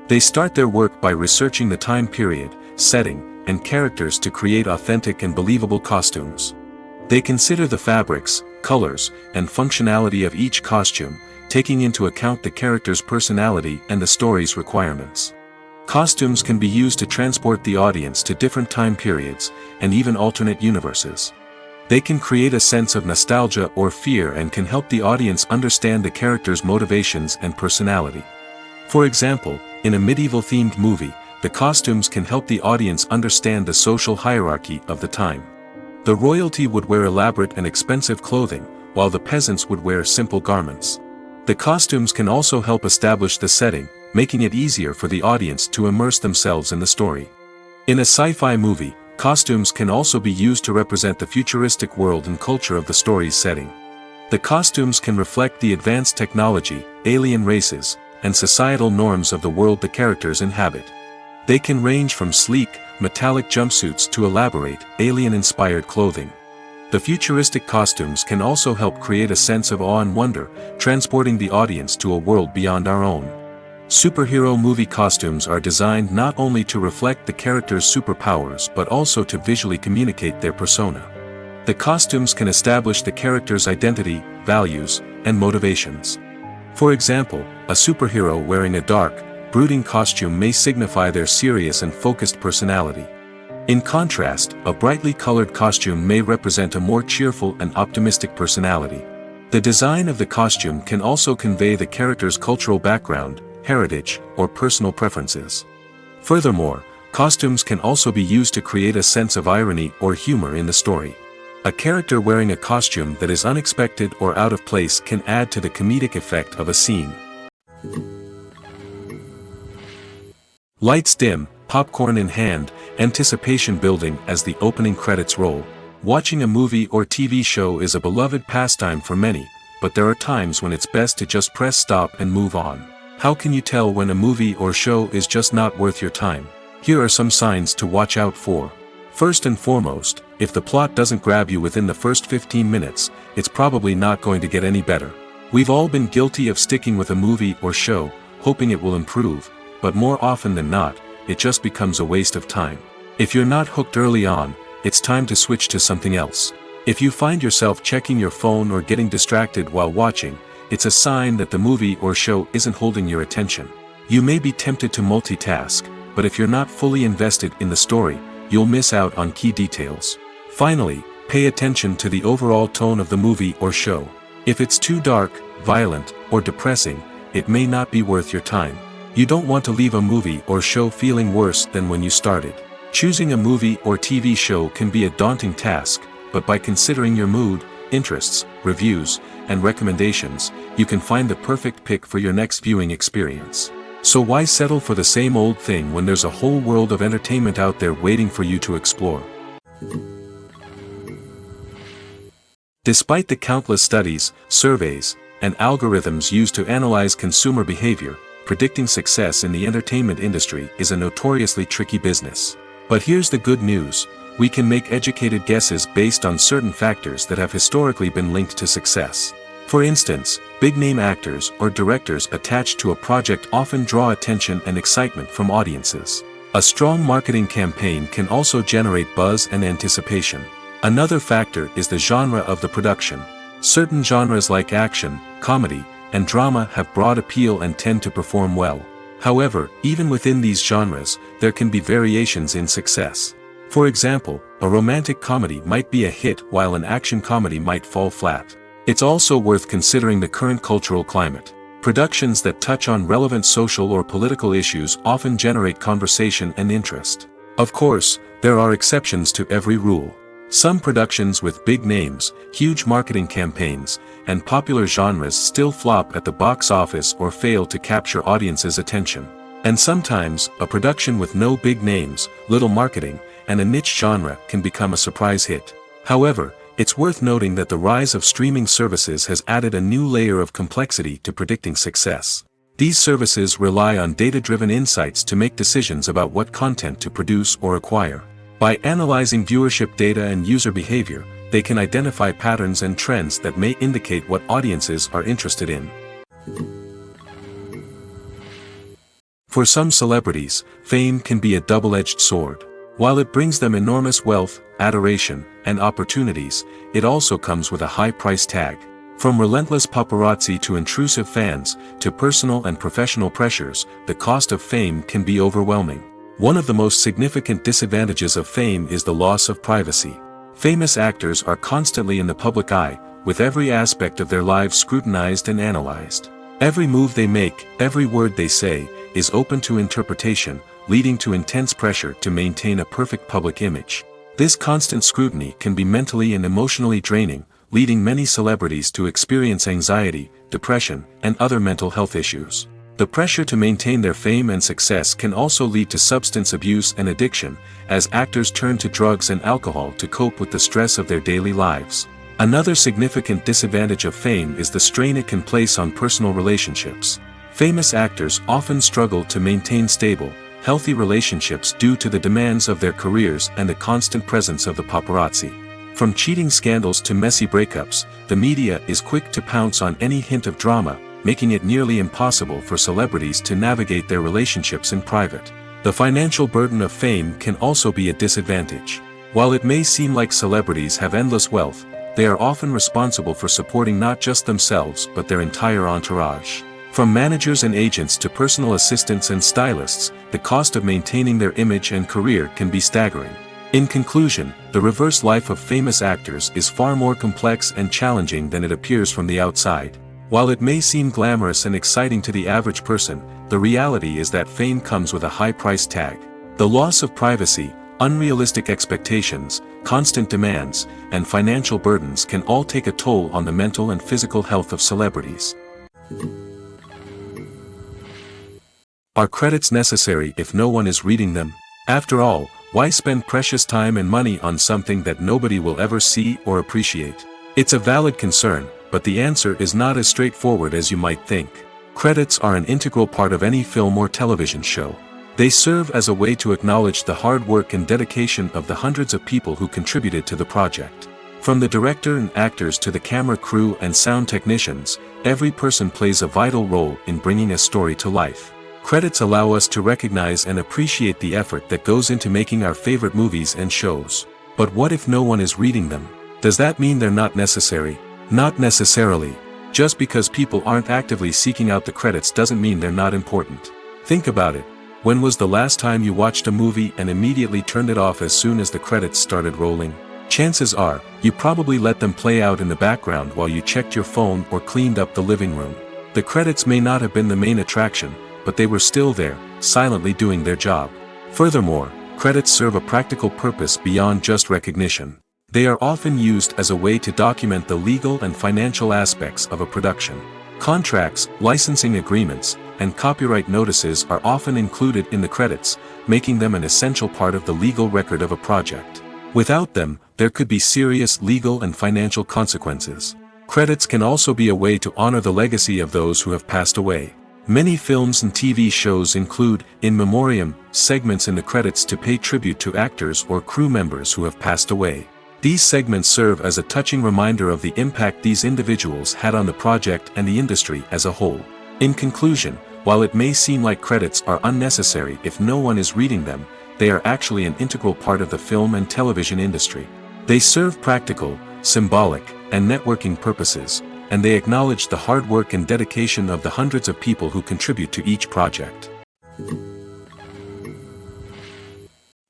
They start their work by researching the time period, setting, and characters to create authentic and believable costumes. They consider the fabrics, colors, and functionality of each costume, taking into account the character's personality and the story's requirements. Costumes can be used to transport the audience to different time periods, and even alternate universes. They can create a sense of nostalgia or fear and can help the audience understand the character's motivations and personality. For example, in a medieval-themed movie, the costumes can help the audience understand the social hierarchy of the time. The royalty would wear elaborate and expensive clothing, while the peasants would wear simple garments. The costumes can also help establish the setting, making it easier for the audience to immerse themselves in the story. In a sci-fi movie, costumes can also be used to represent the futuristic world and culture of the story's setting. The costumes can reflect the advanced technology, alien races, and societal norms of the world the characters inhabit. They can range from sleek, metallic jumpsuits to elaborate, alien-inspired clothing. The futuristic costumes can also help create a sense of awe and wonder, transporting the audience to a world beyond our own. Superhero movie costumes are designed not only to reflect the character's superpowers but also to visually communicate their persona. The costumes can establish the character's identity, values, and motivations. For example, a superhero wearing a dark, brooding costume may signify their serious and focused personality. In contrast, a brightly colored costume may represent a more cheerful and optimistic personality. The design of the costume can also convey the character's cultural background, heritage, or personal preferences. Furthermore, costumes can also be used to create a sense of irony or humor in the story. A character wearing a costume that is unexpected or out of place can add to the comedic effect of a scene. Lights dim, popcorn in hand, anticipation building as the opening credits roll. Watching a movie or TV show is a beloved pastime for many, but there are times when it's best to just press stop and move on. How can you tell when a movie or show is just not worth your time? Here are some signs to watch out for. First and foremost, if the plot doesn't grab you within the first 15 minutes, it's probably not going to get any better. We've all been guilty of sticking with a movie or show, hoping it will improve, but more often than not, it just becomes a waste of time. If you're not hooked early on, it's time to switch to something else. If you find yourself checking your phone or getting distracted while watching, it's a sign that the movie or show isn't holding your attention. You may be tempted to multitask, but if you're not fully invested in the story, you'll miss out on key details. Finally, pay attention to the overall tone of the movie or show. If it's too dark, violent, or depressing, it may not be worth your time. You don't want to leave a movie or show feeling worse than when you started. Choosing a movie or TV show can be a daunting task, but by considering your mood, interests, reviews, and recommendations, you can find the perfect pick for your next viewing experience. So why settle for the same old thing when there's a whole world of entertainment out there waiting for you to explore? Despite the countless studies, surveys, and algorithms used to analyze consumer behavior, predicting success in the entertainment industry is a notoriously tricky business. But here's the good news: we can make educated guesses based on certain factors that have historically been linked to success. For instance, big-name actors or directors attached to a project often draw attention and excitement from audiences. A strong marketing campaign can also generate buzz and anticipation. Another factor is the genre of the production. Certain genres like action, comedy, and drama have broad appeal and tend to perform well. However, even within these genres, there can be variations in success. For example, a romantic comedy might be a hit while an action comedy might fall flat. It's also worth considering the current cultural climate. Productions that touch on relevant social or political issues often generate conversation and interest. Of course, there are exceptions to every rule. Some productions with big names, huge marketing campaigns, and popular genres still flop at the box office or fail to capture audiences' attention. And sometimes, a production with no big names, little marketing, and a niche genre can become a surprise hit. However, it's worth noting that the rise of streaming services has added a new layer of complexity to predicting success. These services rely on data-driven insights to make decisions about what content to produce or acquire. By analyzing viewership data and user behavior, they can identify patterns and trends that may indicate what audiences are interested in. For some celebrities, fame can be a double-edged sword. While it brings them enormous wealth, adoration, and opportunities, it also comes with a high price tag. From relentless paparazzi to intrusive fans, to personal and professional pressures, the cost of fame can be overwhelming. One of the most significant disadvantages of fame is the loss of privacy. Famous actors are constantly in the public eye, with every aspect of their lives scrutinized and analyzed. Every move they make, every word they say, is open to interpretation, leading to intense pressure to maintain a perfect public image. This constant scrutiny can be mentally and emotionally draining, leading many celebrities to experience anxiety, depression, and other mental health issues. The pressure to maintain their fame and success can also lead to substance abuse and addiction, as actors turn to drugs and alcohol to cope with the stress of their daily lives. Another significant disadvantage of fame is the strain it can place on personal relationships. Famous actors often struggle to maintain stable, healthy relationships due to the demands of their careers and the constant presence of the paparazzi. From cheating scandals to messy breakups, the media is quick to pounce on any hint of drama, making it nearly impossible for celebrities to navigate their relationships in private. The financial burden of fame can also be a disadvantage. While it may seem like celebrities have endless wealth, they are often responsible for supporting not just themselves but their entire entourage. From managers and agents to personal assistants and stylists, the cost of maintaining their image and career can be staggering. In conclusion, the reverse life of famous actors is far more complex and challenging than it appears from the outside. While it may seem glamorous and exciting to the average person, the reality is that fame comes with a high price tag. The loss of privacy, unrealistic expectations, constant demands, and financial burdens can all take a toll on the mental and physical health of celebrities. Are credits necessary if no one is reading them? After all, why spend precious time and money on something that nobody will ever see or appreciate? It's a valid concern, but the answer is not as straightforward as you might think. Credits are an integral part of any film or television show. They serve as a way to acknowledge the hard work and dedication of the hundreds of people who contributed to the project. From the director and actors to the camera crew and sound technicians, every person plays a vital role in bringing a story to life. Credits allow us to recognize and appreciate the effort that goes into making our favorite movies and shows. But what if no one is reading them? Does that mean they're not necessary? Not necessarily. Just because people aren't actively seeking out the credits doesn't mean they're not important. Think about it. When was the last time you watched a movie and immediately turned it off as soon as the credits started rolling? Chances are, you probably let them play out in the background while you checked your phone or cleaned up the living room. The credits may not have been the main attraction, but they were still there, silently doing their job. Furthermore, credits serve a practical purpose beyond just recognition. They are often used as a way to document the legal and financial aspects of a production. Contracts, licensing agreements, and copyright notices are often included in the credits, making them an essential part of the legal record of a project. Without them, there could be serious legal and financial consequences. Credits can also be a way to honor the legacy of those who have passed away. Many films and TV shows include, in memoriam, segments in the credits to pay tribute to actors or crew members who have passed away. These segments serve as a touching reminder of the impact these individuals had on the project and the industry as a whole. In conclusion, while it may seem like credits are unnecessary if no one is reading them, they are actually an integral part of the film and television industry. They serve practical, symbolic, and networking purposes, and they acknowledge the hard work and dedication of the hundreds of people who contribute to each project.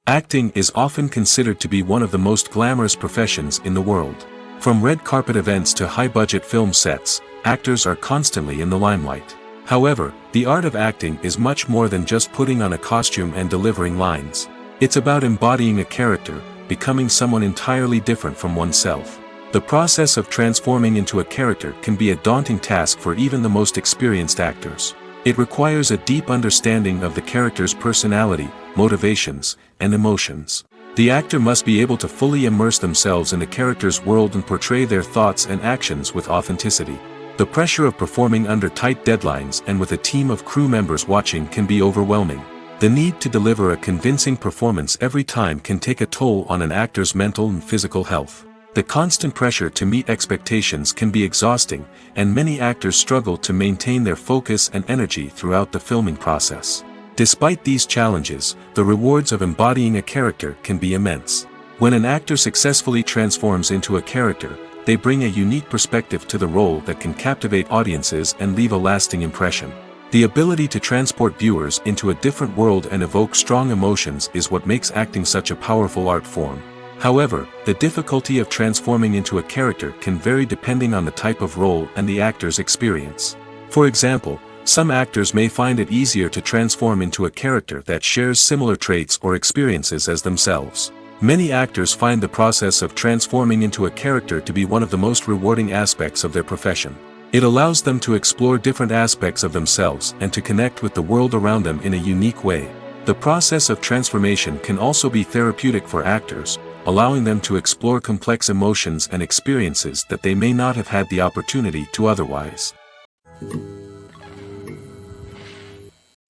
Acting is often considered to be one of the most glamorous professions in the world. From red carpet events to high-budget film sets, actors are constantly in the limelight. However, the art of acting is much more than just putting on a costume and delivering lines. It's about embodying a character, becoming someone entirely different from oneself. The process of transforming into a character can be a daunting task for even the most experienced actors. It requires a deep understanding of the character's personality, motivations, and emotions. The actor must be able to fully immerse themselves in the character's world and portray their thoughts and actions with authenticity. The pressure of performing under tight deadlines and with a team of crew members watching can be overwhelming. The need to deliver a convincing performance every time can take a toll on an actor's mental and physical health. The constant pressure to meet expectations can be exhausting, and many actors struggle to maintain their focus and energy throughout the filming process. Despite these challenges, the rewards of embodying a character can be immense. When an actor successfully transforms into a character, they bring a unique perspective to the role that can captivate audiences and leave a lasting impression. The ability to transport viewers into a different world and evoke strong emotions is what makes acting such a powerful art form. However, the difficulty of transforming into a character can vary depending on the type of role and the actor's experience. For example, some actors may find it easier to transform into a character that shares similar traits or experiences as themselves. Many actors find the process of transforming into a character to be one of the most rewarding aspects of their profession. It allows them to explore different aspects of themselves and to connect with the world around them in a unique way. The process of transformation can also be therapeutic for actors, allowing them to explore complex emotions and experiences that they may not have had the opportunity to otherwise.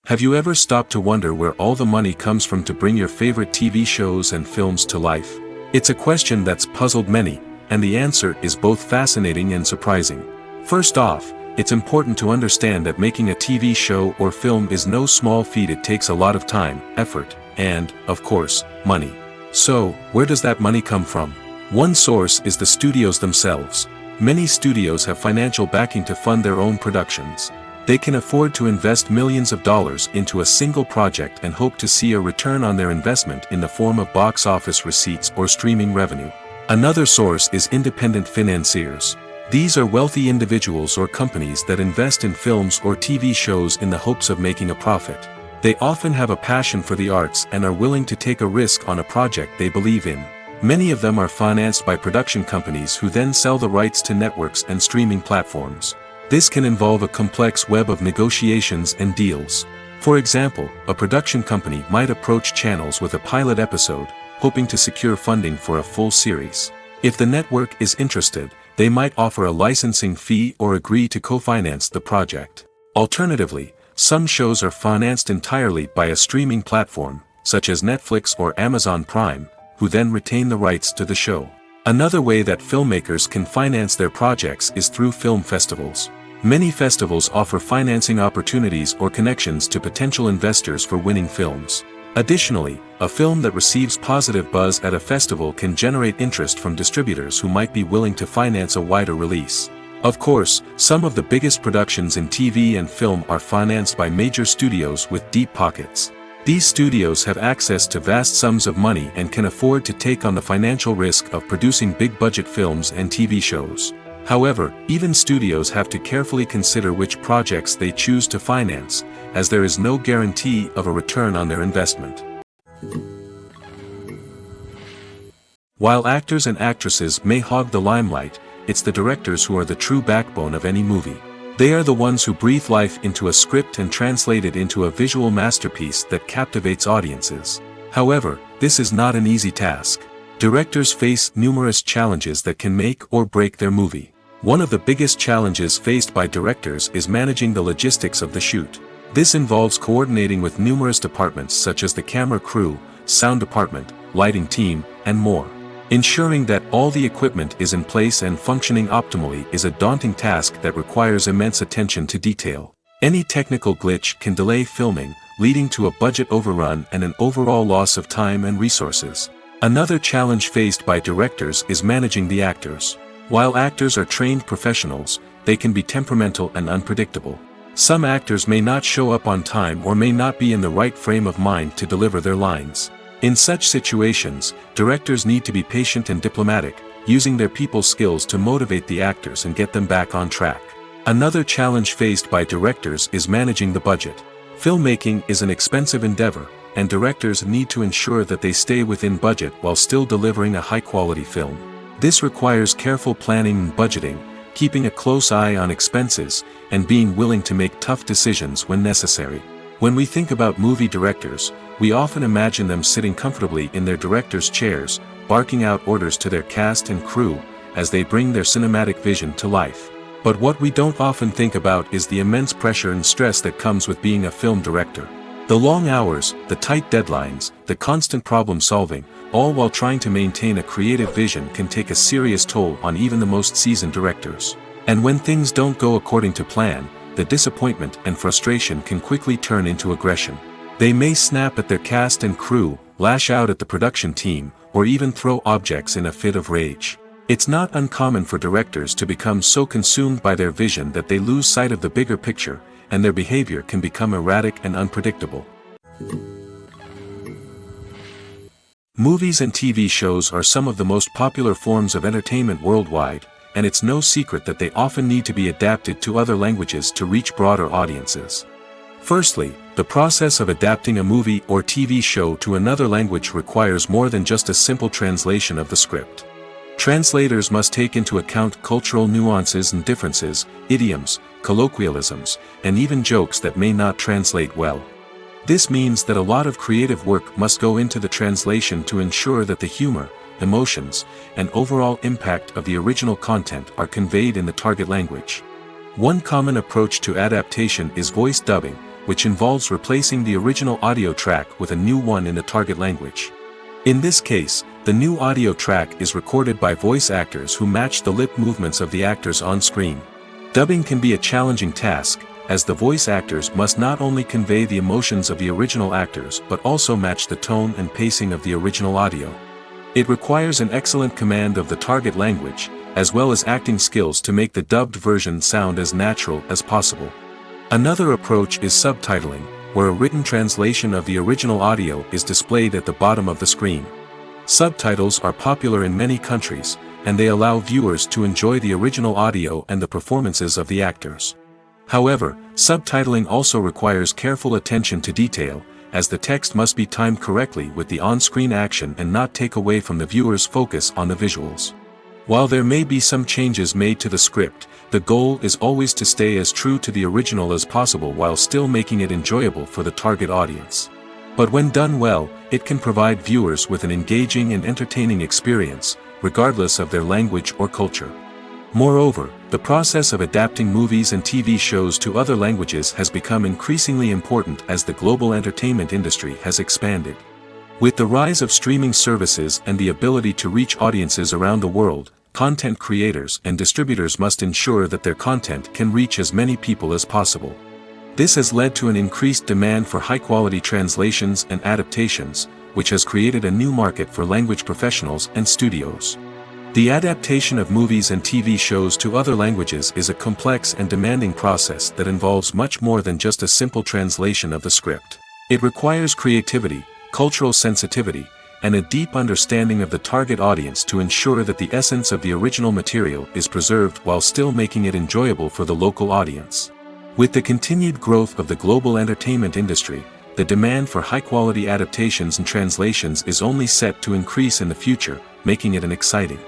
Have you ever stopped to wonder where all the money comes from to bring your favorite TV shows and films to life? It's a question that's puzzled many, and the answer is both fascinating and surprising. First off, it's important to understand that making a TV show or film is no small feat. It takes a lot of time, effort, and, of course, money. So, where does that money come from? One source is the studios themselves. Many studios have financial backing to fund their own productions. They can afford to invest millions of dollars into a single project and hope to see a return on their investment in the form of box office receipts or streaming revenue. Another source is independent financiers. These are wealthy individuals or companies that invest in films or TV shows in the hopes of making a profit. They often have a passion for the arts and are willing to take a risk on a project they believe in. Many of them are financed by production companies who then sell the rights to networks and streaming platforms. This can involve a complex web of negotiations and deals. For example, a production company might approach channels with a pilot episode, hoping to secure funding for a full series. If the network is interested, they might offer a licensing fee or agree to co-finance the project. Alternatively, some shows are financed entirely by a streaming platform, such as Netflix or Amazon Prime, who then retain the rights to the show. Another way that filmmakers can finance their projects is through film festivals. Many festivals offer financing opportunities or connections to potential investors for winning films. Additionally, a film that receives positive buzz at a festival can generate interest from distributors who might be willing to finance a wider release. Of course, some of the biggest productions in TV and film are financed by major studios with deep pockets. These studios have access to vast sums of money and can afford to take on the financial risk of producing big-budget films and TV shows. However, even studios have to carefully consider which projects they choose to finance, as there is no guarantee of a return on their investment. While actors and actresses may hog the limelight, it's the directors who are the true backbone of any movie. They are the ones who breathe life into a script and translate it into a visual masterpiece that captivates audiences. However, this is not an easy task. Directors face numerous challenges that can make or break their movie. One of the biggest challenges faced by directors is managing the logistics of the shoot. This involves coordinating with numerous departments such as the camera crew, sound department, lighting team, and more. Ensuring that all the equipment is in place and functioning optimally is a daunting task that requires immense attention to detail. Any technical glitch can delay filming, leading to a budget overrun and an overall loss of time and resources. Another challenge faced by directors is managing the actors. While actors are trained professionals, they can be temperamental and unpredictable. Some actors may not show up on time or may not be in the right frame of mind to deliver their lines. In such situations, directors need to be patient and diplomatic, using their people skills to motivate the actors and get them back on track. Another challenge faced by directors is managing the budget. Filmmaking is an expensive endeavor, and directors need to ensure that they stay within budget while still delivering a high-quality film. This requires careful planning and budgeting, keeping a close eye on expenses, and being willing to make tough decisions when necessary. When we think about movie directors, we often imagine them sitting comfortably in their director's chairs, barking out orders to their cast and crew, as they bring their cinematic vision to life. But what we don't often think about is the immense pressure and stress that comes with being a film director. The long hours, the tight deadlines, the constant problem solving, all while trying to maintain a creative vision can take a serious toll on even the most seasoned directors. And when things don't go according to plan, the disappointment and frustration can quickly turn into aggression. They may snap at their cast and crew, lash out at the production team, or even throw objects in a fit of rage. It's not uncommon for directors to become so consumed by their vision that they lose sight of the bigger picture, and their behavior can become erratic and unpredictable. Movies and TV shows are some of the most popular forms of entertainment worldwide, and it's no secret that they often need to be adapted to other languages to reach broader audiences. Firstly, the process of adapting a movie or TV show to another language requires more than just a simple translation of the script. Translators must take into account cultural nuances and differences, idioms, colloquialisms, and even jokes that may not translate well. This means that a lot of creative work must go into the translation to ensure that the humor, emotions, and overall impact of the original content are conveyed in the target language. One common approach to adaptation is voice dubbing, which involves replacing the original audio track with a new one in the target language. In this case, the new audio track is recorded by voice actors who match the lip movements of the actors on screen. Dubbing can be a challenging task, as the voice actors must not only convey the emotions of the original actors but also match the tone and pacing of the original audio. It requires an excellent command of the target language, as well as acting skills to make the dubbed version sound as natural as possible. Another approach is subtitling, where a written translation of the original audio is displayed at the bottom of the screen. Subtitles are popular in many countries, and they allow viewers to enjoy the original audio and the performances of the actors. However, subtitling also requires careful attention to detail, as the text must be timed correctly with the on-screen action and not take away from the viewer's focus on the visuals. While there may be some changes made to the script, the goal is always to stay as true to the original as possible while still making it enjoyable for the target audience. But when done well, it can provide viewers with an engaging and entertaining experience, regardless of their language or culture. Moreover, the process of adapting movies and TV shows to other languages has become increasingly important as the global entertainment industry has expanded. With the rise of streaming services and the ability to reach audiences around the world, content creators and distributors must ensure that their content can reach as many people as possible. This has led to an increased demand for high-quality translations and adaptations, which has created a new market for language professionals and studios. The adaptation of movies and TV shows to other languages is a complex and demanding process that involves much more than just a simple translation of the script. It requires creativity, cultural sensitivity, and a deep understanding of the target audience to ensure that the essence of the original material is preserved while still making it enjoyable for the local audience. With the continued growth of the global entertainment industry, the demand for high-quality adaptations and translations is only set to increase in the future, making it an exciting.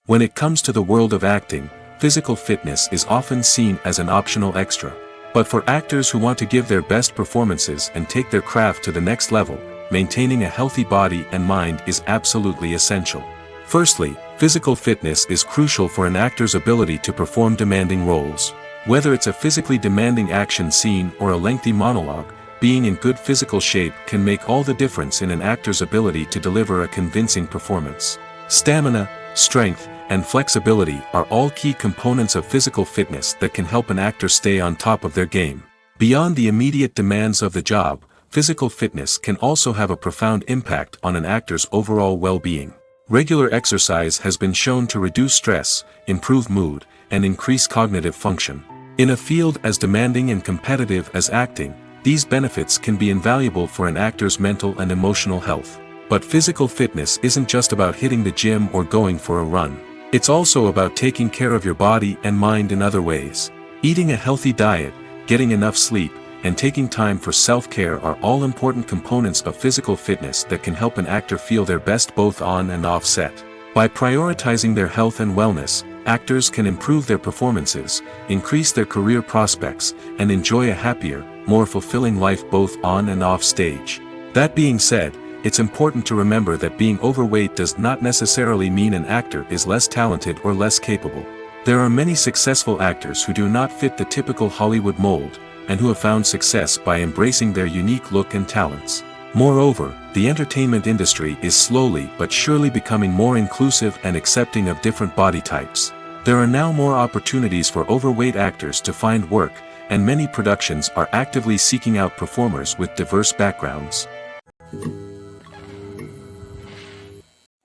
When it comes to the world of acting, physical fitness is often seen as an optional extra. But for actors who want to give their best performances and take their craft to the next level, maintaining a healthy body and mind is absolutely essential. Firstly, physical fitness is crucial for an actor's ability to perform demanding roles. Whether it's a physically demanding action scene or a lengthy monologue, being in good physical shape can make all the difference in an actor's ability to deliver a convincing performance. Stamina, strength, and flexibility are all key components of physical fitness that can help an actor stay on top of their game. Beyond the immediate demands of the job, physical fitness can also have a profound impact on an actor's overall well-being. Regular exercise has been shown to reduce stress, improve mood, and increase cognitive function. In a field as demanding and competitive as acting, these benefits can be invaluable for an actor's mental and emotional health. But physical fitness isn't just about hitting the gym or going for a run. It's also about taking care of your body and mind in other ways. Eating a healthy diet, getting enough sleep, and taking time for self-care are all important components of physical fitness that can help an actor feel their best both on and off set. By prioritizing their health and wellness, actors can improve their performances, increase their career prospects, and enjoy a happier, more fulfilling life both on and off stage. That being said, it's important to remember that being overweight does not necessarily mean an actor is less talented or less capable. There are many successful actors who do not fit the typical Hollywood mold, and who have found success by embracing their unique look and talents. Moreover, the entertainment industry is slowly but surely becoming more inclusive and accepting of different body types. There are now more opportunities for overweight actors to find work, and many productions are actively seeking out performers with diverse backgrounds.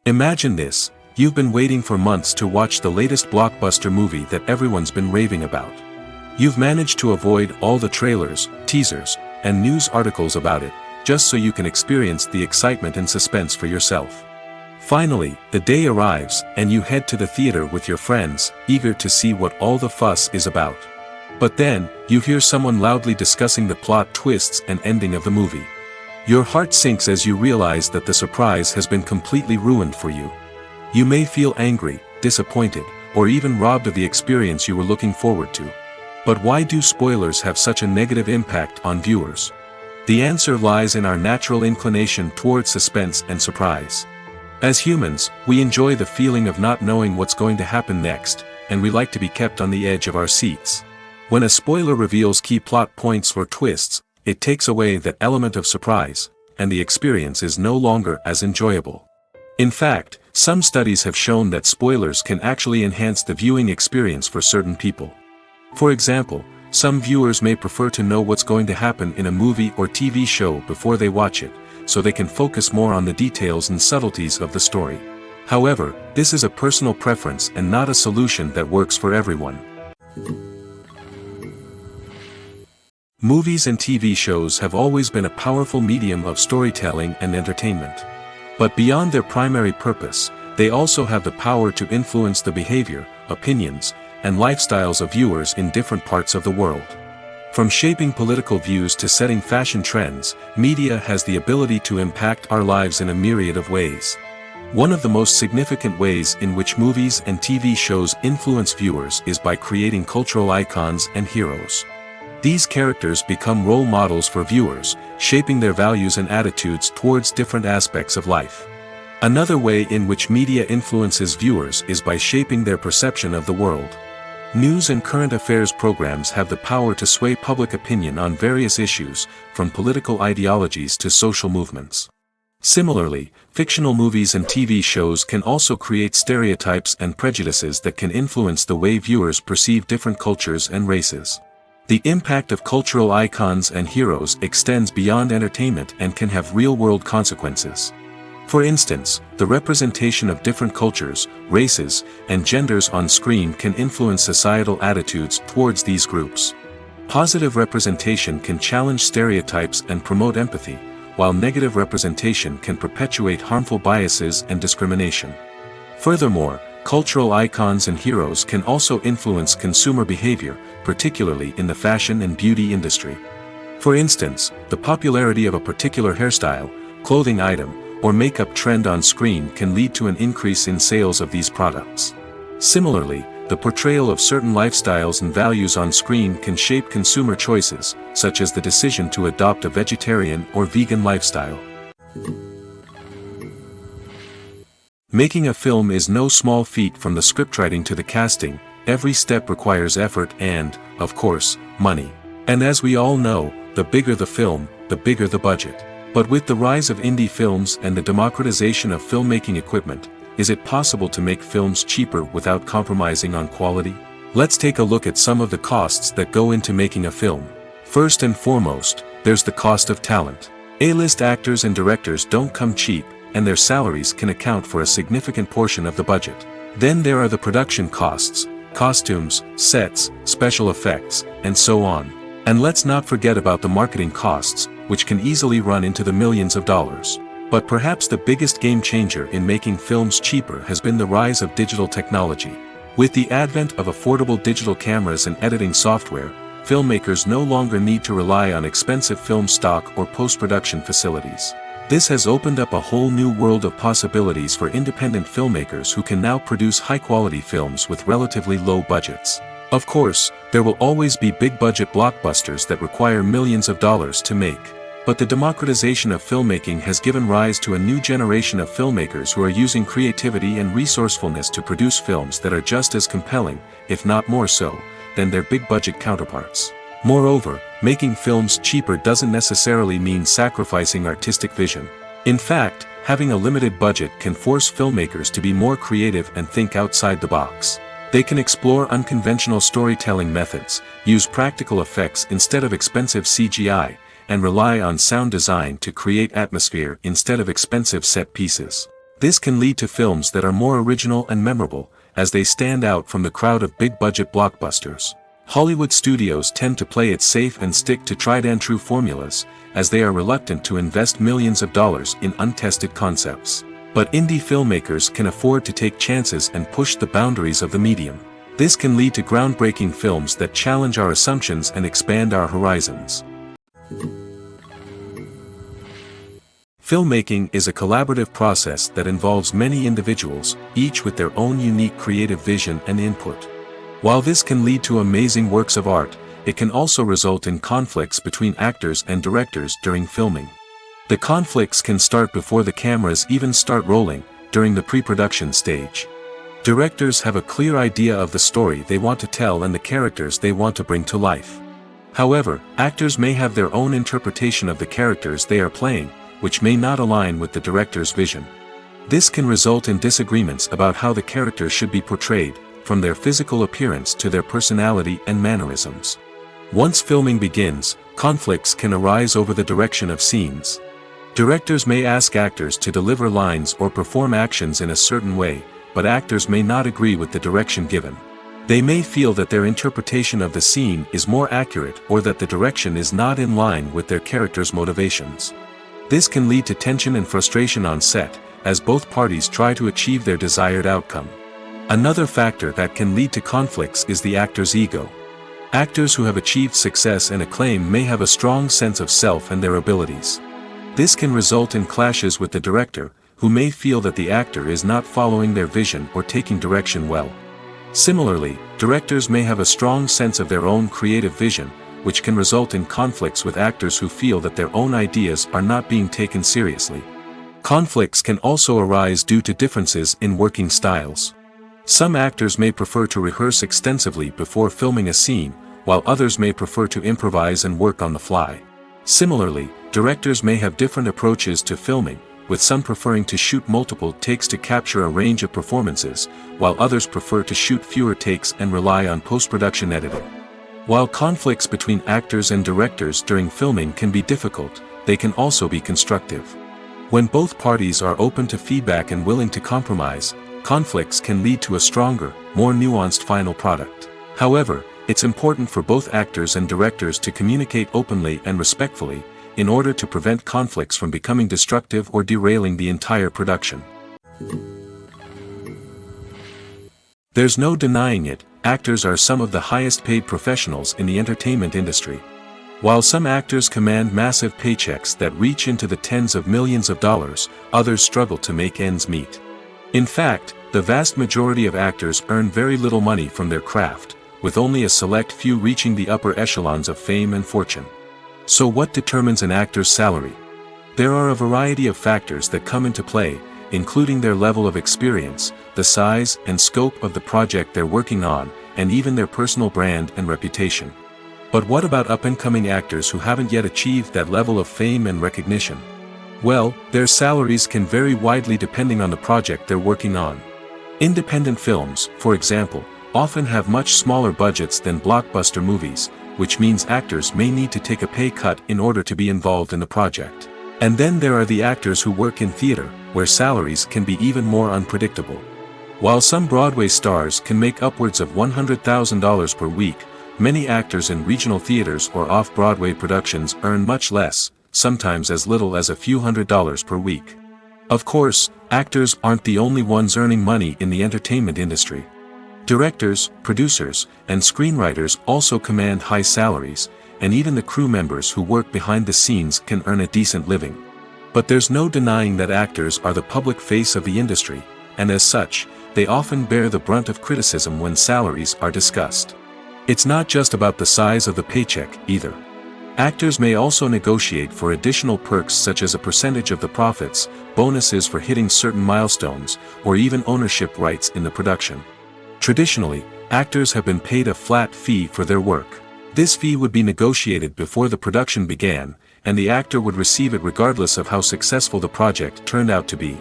Imagine this: you've been waiting for months to watch the latest blockbuster movie that everyone's been raving about. You've managed to avoid all the trailers, teasers, and news articles about it, just so you can experience the excitement and suspense for yourself. Finally, the day arrives, and you head to the theater with your friends, eager to see what all the fuss is about. But then, you hear someone loudly discussing the plot twists and ending of the movie. Your heart sinks as you realize that the surprise has been completely ruined for you. You may feel angry, disappointed, or even robbed of the experience you were looking forward to. But why do spoilers have such a negative impact on viewers? The answer lies in our natural inclination toward suspense and surprise. As humans, we enjoy the feeling of not knowing what's going to happen next, and we like to be kept on the edge of our seats. When a spoiler reveals key plot points or twists, it takes away that element of surprise, and the experience is no longer as enjoyable. In fact, some studies have shown that spoilers can actually enhance the viewing experience for certain people. For example, some viewers may prefer to know what's going to happen in a movie or TV show before they watch it, so they can focus more on the details and subtleties of the story. However, this is a personal preference and not a solution that works for everyone. Movies and TV shows have always been a powerful medium of storytelling and entertainment. But beyond their primary purpose, they also have the power to influence the behavior, opinions, and lifestyles of viewers in different parts of the world. From shaping political views to setting fashion trends, media has the ability to impact our lives in a myriad of ways. One of the most significant ways in which movies and TV shows influence viewers is by creating cultural icons and heroes. These characters become role models for viewers, shaping their values and attitudes towards different aspects of life. Another way in which media influences viewers is by shaping their perception of the world. News and current affairs programs have the power to sway public opinion on various issues, from political ideologies to social movements. Similarly, fictional movies and TV shows can also create stereotypes and prejudices that can influence the way viewers perceive different cultures and races. The impact of cultural icons and heroes extends beyond entertainment and can have real-world consequences. For instance, the representation of different cultures, races, and genders on screen can influence societal attitudes towards these groups. Positive representation can challenge stereotypes and promote empathy, while negative representation can perpetuate harmful biases and discrimination. Furthermore, cultural icons and heroes can also influence consumer behavior, particularly in the fashion and beauty industry. For instance, the popularity of a particular hairstyle, clothing item, or makeup trend on screen can lead to an increase in sales of these products. Similarly, the portrayal of certain lifestyles and values on screen can shape consumer choices, such as the decision to adopt a vegetarian or vegan lifestyle. Making a film is no small feat. From the scriptwriting to the casting, every step requires effort and, of course, money. And as we all know, the bigger the film, the bigger the budget. But with the rise of indie films and the democratization of filmmaking equipment, is it possible to make films cheaper without compromising on quality? Let's take a look at some of the costs that go into making a film. First and foremost, there's the cost of talent. A-list actors and directors don't come cheap, and their salaries can account for a significant portion of the budget. Then there are the production costs, costumes, sets, special effects, and so on. And let's not forget about the marketing costs, which can easily run into the millions of dollars. But perhaps the biggest game changer in making films cheaper has been the rise of digital technology. With the advent of affordable digital cameras and editing software, filmmakers no longer need to rely on expensive film stock or post-production facilities. This has opened up a whole new world of possibilities for independent filmmakers who can now produce high-quality films with relatively low budgets. Of course, there will always be big-budget blockbusters that require millions of dollars to make. But the democratization of filmmaking has given rise to a new generation of filmmakers who are using creativity and resourcefulness to produce films that are just as compelling, if not more so, than their big-budget counterparts. Moreover, making films cheaper doesn't necessarily mean sacrificing artistic vision. In fact, having a limited budget can force filmmakers to be more creative and think outside the box. They can explore unconventional storytelling methods, use practical effects instead of expensive CGI, and rely on sound design to create atmosphere instead of expensive set pieces. This can lead to films that are more original and memorable, as they stand out from the crowd of big-budget blockbusters. Hollywood studios tend to play it safe and stick to tried-and-true formulas, as they are reluctant to invest millions of dollars in untested concepts. But indie filmmakers can afford to take chances and push the boundaries of the medium. This can lead to groundbreaking films that challenge our assumptions and expand our horizons. Filmmaking is a collaborative process that involves many individuals, each with their own unique creative vision and input. While this can lead to amazing works of art, it can also result in conflicts between actors and directors during filming. The conflicts can start before the cameras even start rolling, during the pre-production stage. Directors have a clear idea of the story they want to tell and the characters they want to bring to life. However, actors may have their own interpretation of the characters they are playing, which may not align with the director's vision. This can result in disagreements about how the characters should be portrayed, from their physical appearance to their personality and mannerisms. Once filming begins, conflicts can arise over the direction of scenes. Directors may ask actors to deliver lines or perform actions in a certain way, but actors may not agree with the direction given. They may feel that their interpretation of the scene is more accurate or that the direction is not in line with their character's motivations. This can lead to tension and frustration on set, as both parties try to achieve their desired outcome. Another factor that can lead to conflicts is the actor's ego. Actors who have achieved success and acclaim may have a strong sense of self and their abilities. This can result in clashes with the director, who may feel that the actor is not following their vision or taking direction well. Similarly, directors may have a strong sense of their own creative vision, which can result in conflicts with actors who feel that their own ideas are not being taken seriously. Conflicts can also arise due to differences in working styles. Some actors may prefer to rehearse extensively before filming a scene, while others may prefer to improvise and work on the fly. Similarly, directors may have different approaches to filming, with some preferring to shoot multiple takes to capture a range of performances, while others prefer to shoot fewer takes and rely on post-production editing. While conflicts between actors and directors during filming can be difficult, they can also be constructive. When both parties are open to feedback and willing to compromise, conflicts can lead to a stronger, more nuanced final product. However, it's important for both actors and directors to communicate openly and respectfully, in order to prevent conflicts from becoming destructive or derailing the entire production. There's no denying it, actors are some of the highest paid professionals in the entertainment industry. While some actors command massive paychecks that reach into the tens of millions of dollars, others struggle to make ends meet. In fact, the vast majority of actors earn very little money from their craft, with only a select few reaching the upper echelons of fame and fortune. So what determines an actor's salary? There are a variety of factors that come into play, including their level of experience, the size and scope of the project they're working on, and even their personal brand and reputation. But what about up-and-coming actors who haven't yet achieved that level of fame and recognition? Well, their salaries can vary widely depending on the project they're working on. Independent films, for example, often have much smaller budgets than blockbuster movies, which means actors may need to take a pay cut in order to be involved in the project. And then there are the actors who work in theater, where salaries can be even more unpredictable. While some Broadway stars can make upwards of $100,000 per week, many actors in regional theaters or off-Broadway productions earn much less, sometimes as little as a few $100s per week. Of course, actors aren't the only ones earning money in the entertainment industry. Directors, producers, and screenwriters also command high salaries, and even the crew members who work behind the scenes can earn a decent living. But there's no denying that actors are the public face of the industry, and as such, they often bear the brunt of criticism when salaries are discussed. It's not just about the size of the paycheck, either. Actors may also negotiate for additional perks such as a percentage of the profits, bonuses for hitting certain milestones, or even ownership rights in the production. Traditionally, actors have been paid a flat fee for their work. This fee would be negotiated before the production began, and the actor would receive it regardless of how successful the project turned out to be.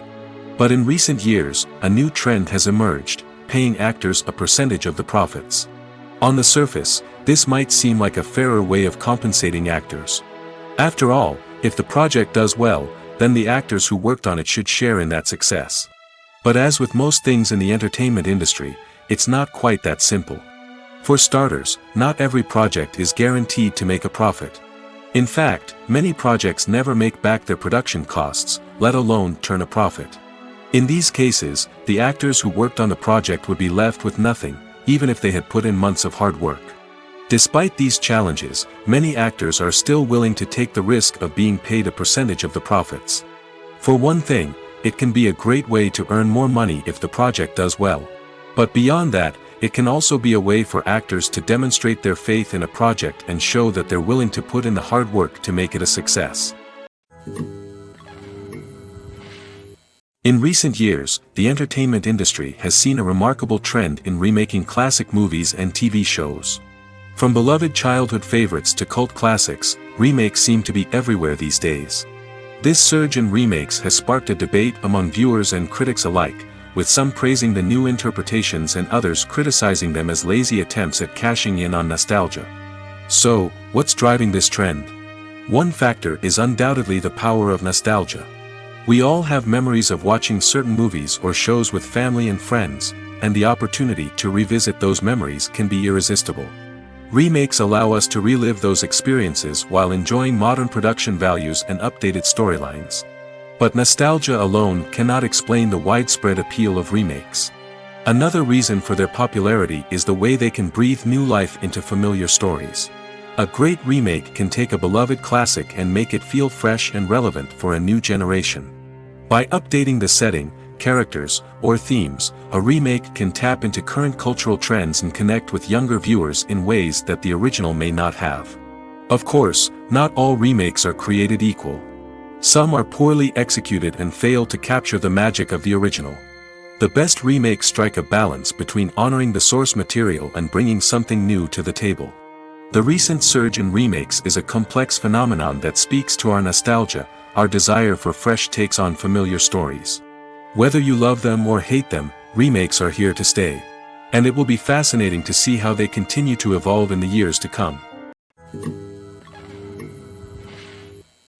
But in recent years, a new trend has emerged, paying actors a percentage of the profits. On the surface, this might seem like a fairer way of compensating actors. After all, if the project does well, then the actors who worked on it should share in that success. But as with most things in the entertainment industry, it's not quite that simple. For starters, not every project is guaranteed to make a profit. In fact, many projects never make back their production costs, let alone turn a profit. In these cases, the actors who worked on the project would be left with nothing, even if they had put in months of hard work. Despite these challenges, many actors are still willing to take the risk of being paid a percentage of the profits. For one thing, it can be a great way to earn more money if the project does well. But beyond that, it can also be a way for actors to demonstrate their faith in a project and show that they're willing to put in the hard work to make it a success. In recent years, the entertainment industry has seen a remarkable trend in remaking classic movies and TV shows. From beloved childhood favorites to cult classics, remakes seem to be everywhere these days. This surge in remakes has sparked a debate among viewers and critics alike, with some praising the new interpretations and others criticizing them as lazy attempts at cashing in on nostalgia. So, what's driving this trend? One factor is undoubtedly the power of nostalgia. We all have memories of watching certain movies or shows with family and friends, and the opportunity to revisit those memories can be irresistible. Remakes allow us to relive those experiences while enjoying modern production values and updated storylines. But nostalgia alone cannot explain the widespread appeal of remakes. Another reason for their popularity is the way they can breathe new life into familiar stories. A great remake can take a beloved classic and make it feel fresh and relevant for a new generation. By updating the setting, characters, or themes, a remake can tap into current cultural trends and connect with younger viewers in ways that the original may not have. Of course, not all remakes are created equal. Some are poorly executed and fail to capture the magic of the original. The best remakes strike a balance between honoring the source material and bringing something new to the table. The recent surge in remakes is a complex phenomenon that speaks to our nostalgia, our desire for fresh takes on familiar stories. Whether you love them or hate them, remakes are here to stay. And it will be fascinating to see how they continue to evolve in the years to come.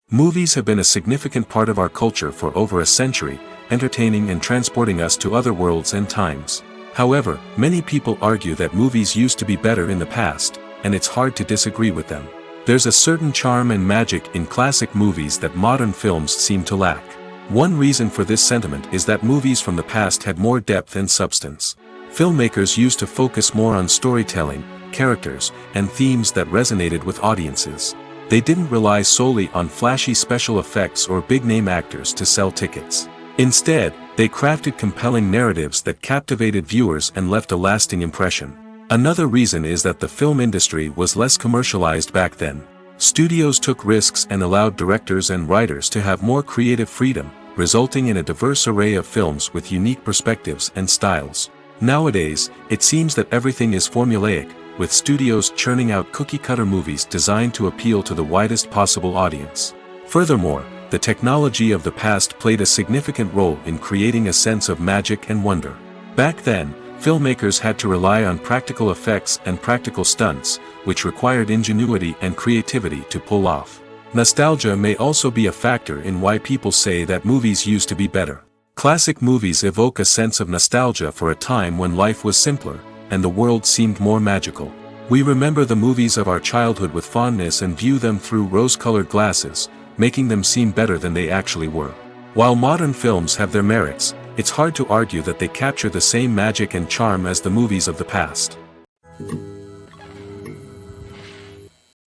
Movies have been a significant part of our culture for over a century, entertaining and transporting us to other worlds and times. However, many people argue that movies used to be better in the past, and it's hard to disagree with them. There's a certain charm and magic in classic movies that modern films seem to lack. One reason for this sentiment is that movies from the past had more depth and substance. Filmmakers used to focus more on storytelling, characters, and themes that resonated with audiences. They didn't rely solely on flashy special effects or big-name actors to sell tickets. Instead, they crafted compelling narratives that captivated viewers and left a lasting impression. Another reason is that the film industry was less commercialized back then. Studios took risks and allowed directors and writers to have more creative freedom, resulting in a diverse array of films with unique perspectives and styles. Nowadays, it seems that everything is formulaic, with studios churning out cookie-cutter movies designed to appeal to the widest possible audience. Furthermore, the technology of the past played a significant role in creating a sense of magic and wonder. Back then, filmmakers had to rely on practical effects and practical stunts, which required ingenuity and creativity to pull off. Nostalgia may also be a factor in why people say that movies used to be better. Classic movies evoke a sense of nostalgia for a time when life was simpler, and the world seemed more magical. We remember the movies of our childhood with fondness and view them through rose-colored glasses, making them seem better than they actually were. While modern films have their merits, it's hard to argue that they capture the same magic and charm as the movies of the past.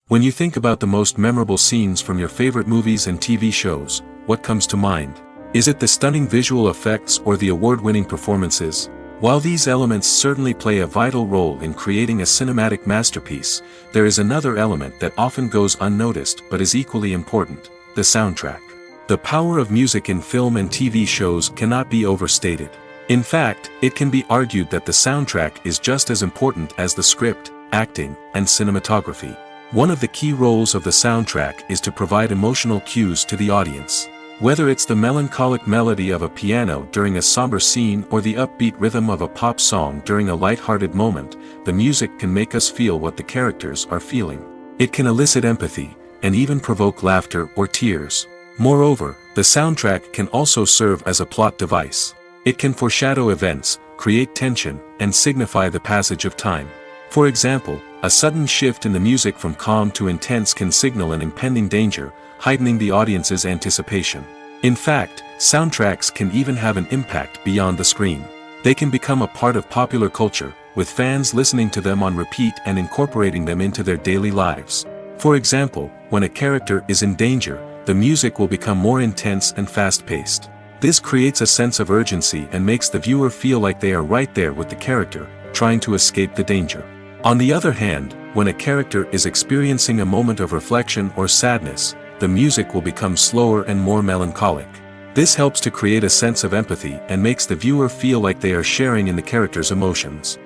When you think about the most memorable scenes from your favorite movies and TV shows, what comes to mind? Is it the stunning visual effects or the award-winning performances? While these elements certainly play a vital role in creating a cinematic masterpiece, there is another element that often goes unnoticed but is equally important: the soundtrack. The power of music in film and TV shows cannot be overstated. In fact, it can be argued that the soundtrack is just as important as the script, acting, and cinematography. One of the key roles of the soundtrack is to provide emotional cues to the audience. Whether it's the melancholic melody of a piano during a somber scene or the upbeat rhythm of a pop song during a light-hearted moment, the music can make us feel what the characters are feeling. It can elicit empathy, and even provoke laughter or tears. Moreover, the soundtrack can also serve as a plot device. It can foreshadow events, create tension, and signify the passage of time. For example, a sudden shift in the music from calm to intense can signal an impending danger, heightening the audience's anticipation. In fact, soundtracks can even have an impact beyond the screen. They can become a part of popular culture, with fans listening to them on repeat and incorporating them into their daily lives. For example, when a character is in danger, the music will become more intense and fast-paced. This creates a sense of urgency and makes the viewer feel like they are right there with the character, trying to escape the danger. On the other hand, when a character is experiencing a moment of reflection or sadness, the music will become slower and more melancholic. This helps to create a sense of empathy and makes the viewer feel like they are sharing in the character's emotions.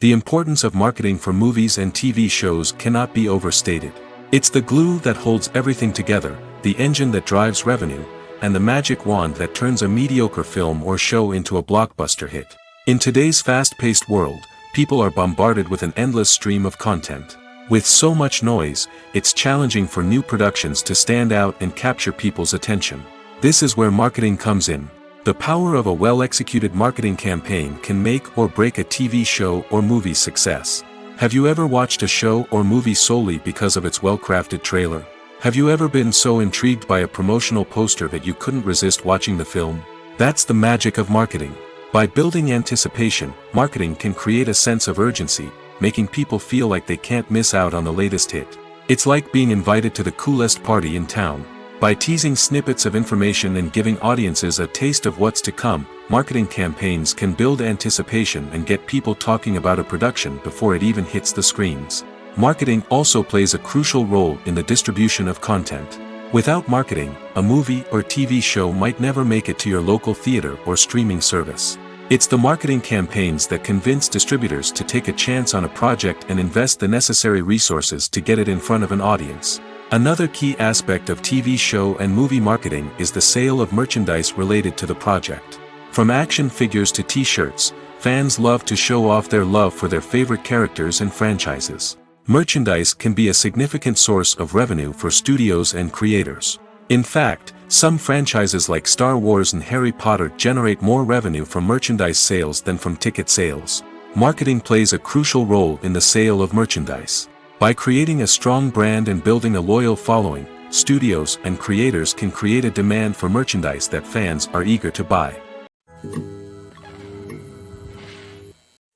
The importance of marketing for movies and TV shows cannot be overstated. It's the glue that holds everything together, the engine that drives revenue, and the magic wand that turns a mediocre film or show into a blockbuster hit. In today's fast-paced world, people are bombarded with an endless stream of content. With so much noise, it's challenging for new productions to stand out and capture people's attention. This is where marketing comes in. The power of a well-executed marketing campaign can make or break a TV show or movie's success. Have you ever watched a show or movie solely because of its well-crafted trailer? Have you ever been so intrigued by a promotional poster that you couldn't resist watching the film? That's the magic of marketing. By building anticipation, marketing can create a sense of urgency, making people feel like they can't miss out on the latest hit. It's like being invited to the coolest party in town. By teasing snippets of information and giving audiences a taste of what's to come, marketing campaigns can build anticipation and get people talking about a production before it even hits the screens. Marketing also plays a crucial role in the distribution of content. Without marketing, a movie or TV show might never make it to your local theater or streaming service. It's the marketing campaigns that convince distributors to take a chance on a project and invest the necessary resources to get it in front of an audience. Another key aspect of TV show and movie marketing is the sale of merchandise related to the project. From action figures to t-shirts, fans love to show off their love for their favorite characters and franchises. Merchandise can be a significant source of revenue for studios and creators. In fact, some franchises like Star Wars and Harry Potter generate more revenue from merchandise sales than from ticket sales. Marketing plays a crucial role in the sale of merchandise. By creating a strong brand and building a loyal following, studios and creators can create a demand for merchandise that fans are eager to buy.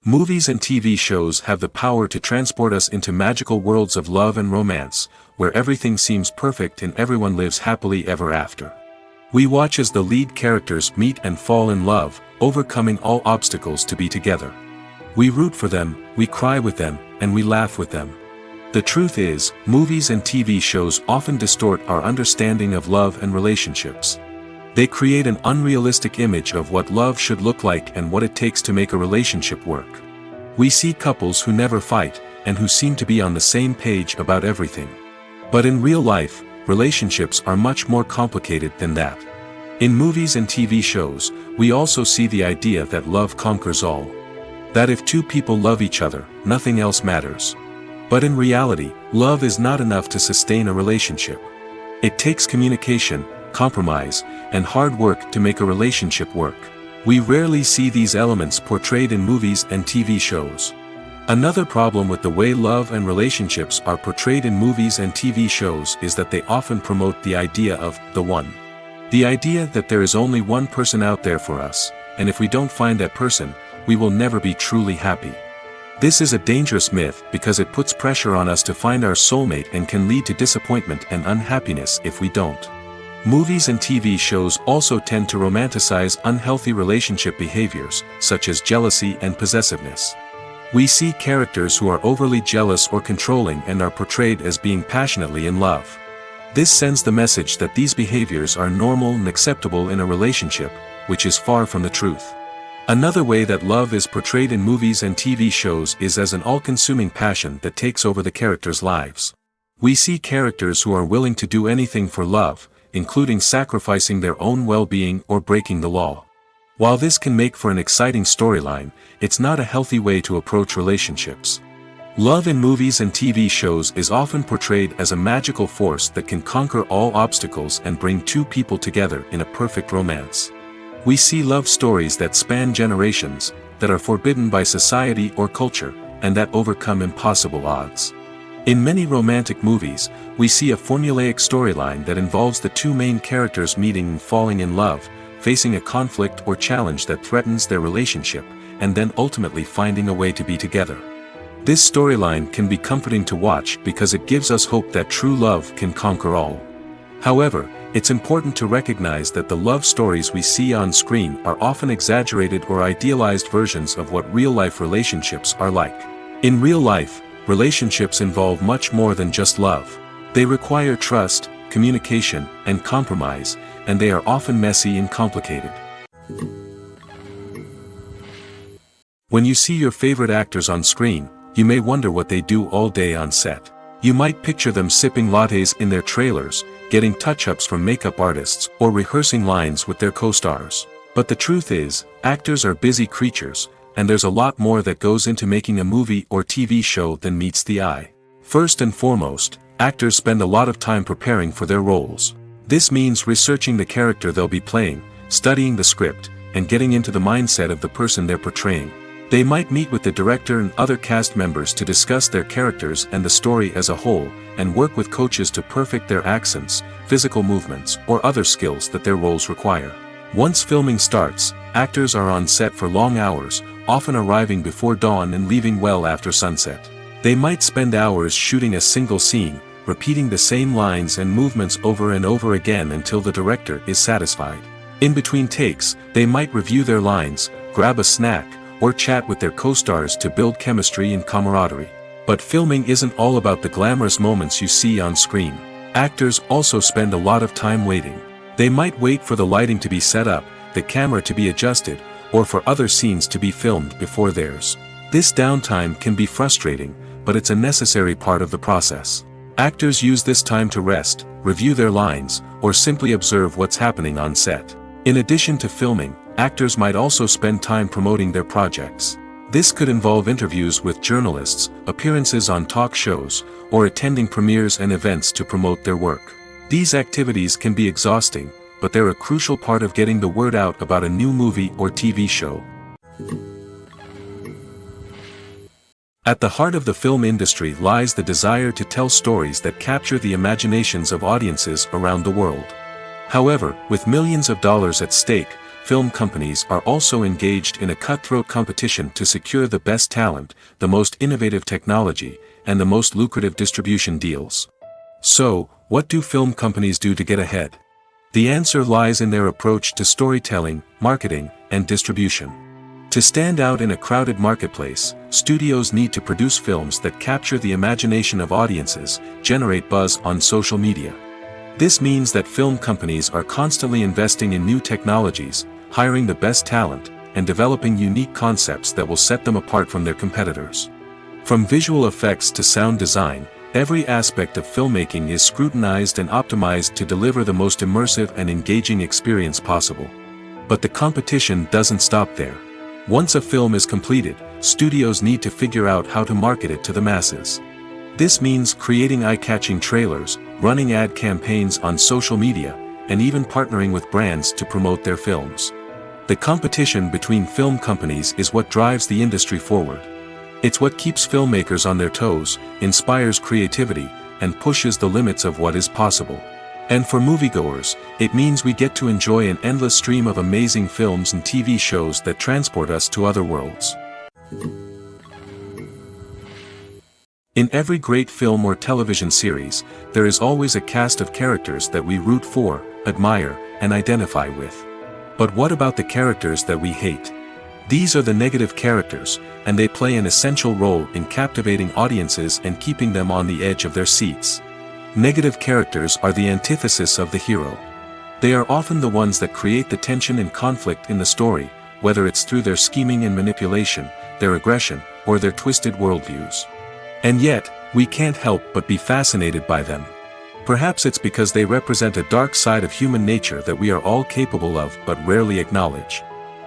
Movies and TV shows have the power to transport us into magical worlds of love and romance, where everything seems perfect and everyone lives happily ever after. We watch as the lead characters meet and fall in love, overcoming all obstacles to be together. We root for them, we cry with them, and we laugh with them. The truth is, movies and TV shows often distort our understanding of love and relationships. They create an unrealistic image of what love should look like and what it takes to make a relationship work. We see couples who never fight, and who seem to be on the same page about everything. But in real life, relationships are much more complicated than that. In movies and TV shows, we also see the idea that love conquers all. That if two people love each other, nothing else matters. But in reality, love is not enough to sustain a relationship. It takes communication, compromise, and hard work to make a relationship work. We rarely see these elements portrayed in movies and TV shows. Another problem with the way love and relationships are portrayed in movies and TV shows is that they often promote the idea of the one. The idea that there is only one person out there for us, and if we don't find that person, we will never be truly happy. This is a dangerous myth because it puts pressure on us to find our soulmate and can lead to disappointment and unhappiness if we don't. Movies and TV shows also tend to romanticize unhealthy relationship behaviors, such as jealousy and possessiveness. We see characters who are overly jealous or controlling and are portrayed as being passionately in love. This sends the message that these behaviors are normal and acceptable in a relationship, which is far from the truth. Another way that love is portrayed in movies and TV shows is as an all-consuming passion that takes over the characters' lives. We see characters who are willing to do anything for love, including sacrificing their own well-being or breaking the law. While this can make for an exciting storyline, it's not a healthy way to approach relationships. Love in movies and TV shows is often portrayed as a magical force that can conquer all obstacles and bring two people together in a perfect romance. We see love stories that span generations, that are forbidden by society or culture, and that overcome impossible odds. In many romantic movies, we see a formulaic storyline that involves the two main characters meeting and falling in love, facing a conflict or challenge that threatens their relationship, and then ultimately finding a way to be together. This storyline can be comforting to watch because it gives us hope that true love can conquer all. However, it's important to recognize that the love stories we see on screen are often exaggerated or idealized versions of what real-life relationships are like. In real life, relationships involve much more than just love. They require trust, communication, and compromise, and they are often messy and complicated. When you see your favorite actors on screen, you may wonder what they do all day on set. You might picture them sipping lattes in their trailers, getting touch-ups from makeup artists, or rehearsing lines with their co-stars. But the truth is, actors are busy creatures, and there's a lot more that goes into making a movie or TV show than meets the eye. First and foremost, actors spend a lot of time preparing for their roles. This means researching the character they'll be playing, studying the script, and getting into the mindset of the person they're portraying. They might meet with the director and other cast members to discuss their characters and the story as a whole, and work with coaches to perfect their accents, physical movements, or other skills that their roles require. Once filming starts, actors are on set for long hours, often arriving before dawn and leaving well after sunset. They might spend hours shooting a single scene, repeating the same lines and movements over and over again until the director is satisfied. In between takes, they might review their lines, grab a snack, or chat with their co-stars to build chemistry and camaraderie. But filming isn't all about the glamorous moments you see on screen. Actors also spend a lot of time waiting. They might wait for the lighting to be set up, the camera to be adjusted, or for other scenes to be filmed before theirs. This downtime can be frustrating, but it's a necessary part of the process. Actors use this time to rest, review their lines, or simply observe what's happening on set. In addition to filming, actors might also spend time promoting their projects. This could involve interviews with journalists, appearances on talk shows, or attending premieres and events to promote their work. These activities can be exhausting, but they're a crucial part of getting the word out about a new movie or TV show. At the heart of the film industry lies the desire to tell stories that capture the imaginations of audiences around the world. However, with millions of dollars at stake, film companies are also engaged in a cutthroat competition to secure the best talent, the most innovative technology, and the most lucrative distribution deals. So, what do film companies do to get ahead? The answer lies in their approach to storytelling, marketing, and distribution. To stand out in a crowded marketplace, studios need to produce films that capture the imagination of audiences, generate buzz on social media. This means that film companies are constantly investing in new technologies, hiring the best talent, and developing unique concepts that will set them apart from their competitors. From visual effects to sound design, every aspect of filmmaking is scrutinized and optimized to deliver the most immersive and engaging experience possible. But the competition doesn't stop there. Once a film is completed, studios need to figure out how to market it to the masses. This means creating eye-catching trailers, running ad campaigns on social media, and even partnering with brands to promote their films. The competition between film companies is what drives the industry forward. It's what keeps filmmakers on their toes, inspires creativity, and pushes the limits of what is possible. And for moviegoers, it means we get to enjoy an endless stream of amazing films and TV shows that transport us to other worlds. In every great film or television series, there is always a cast of characters that we root for, admire, and identify with. But what about the characters that we hate? These are the negative characters, and they play an essential role in captivating audiences and keeping them on the edge of their seats. Negative characters are the antithesis of the hero. They are often the ones that create the tension and conflict in the story, whether it's through their scheming and manipulation, their aggression, or their twisted worldviews. And yet, we can't help but be fascinated by them. Perhaps it's because they represent a dark side of human nature that we are all capable of but rarely acknowledge.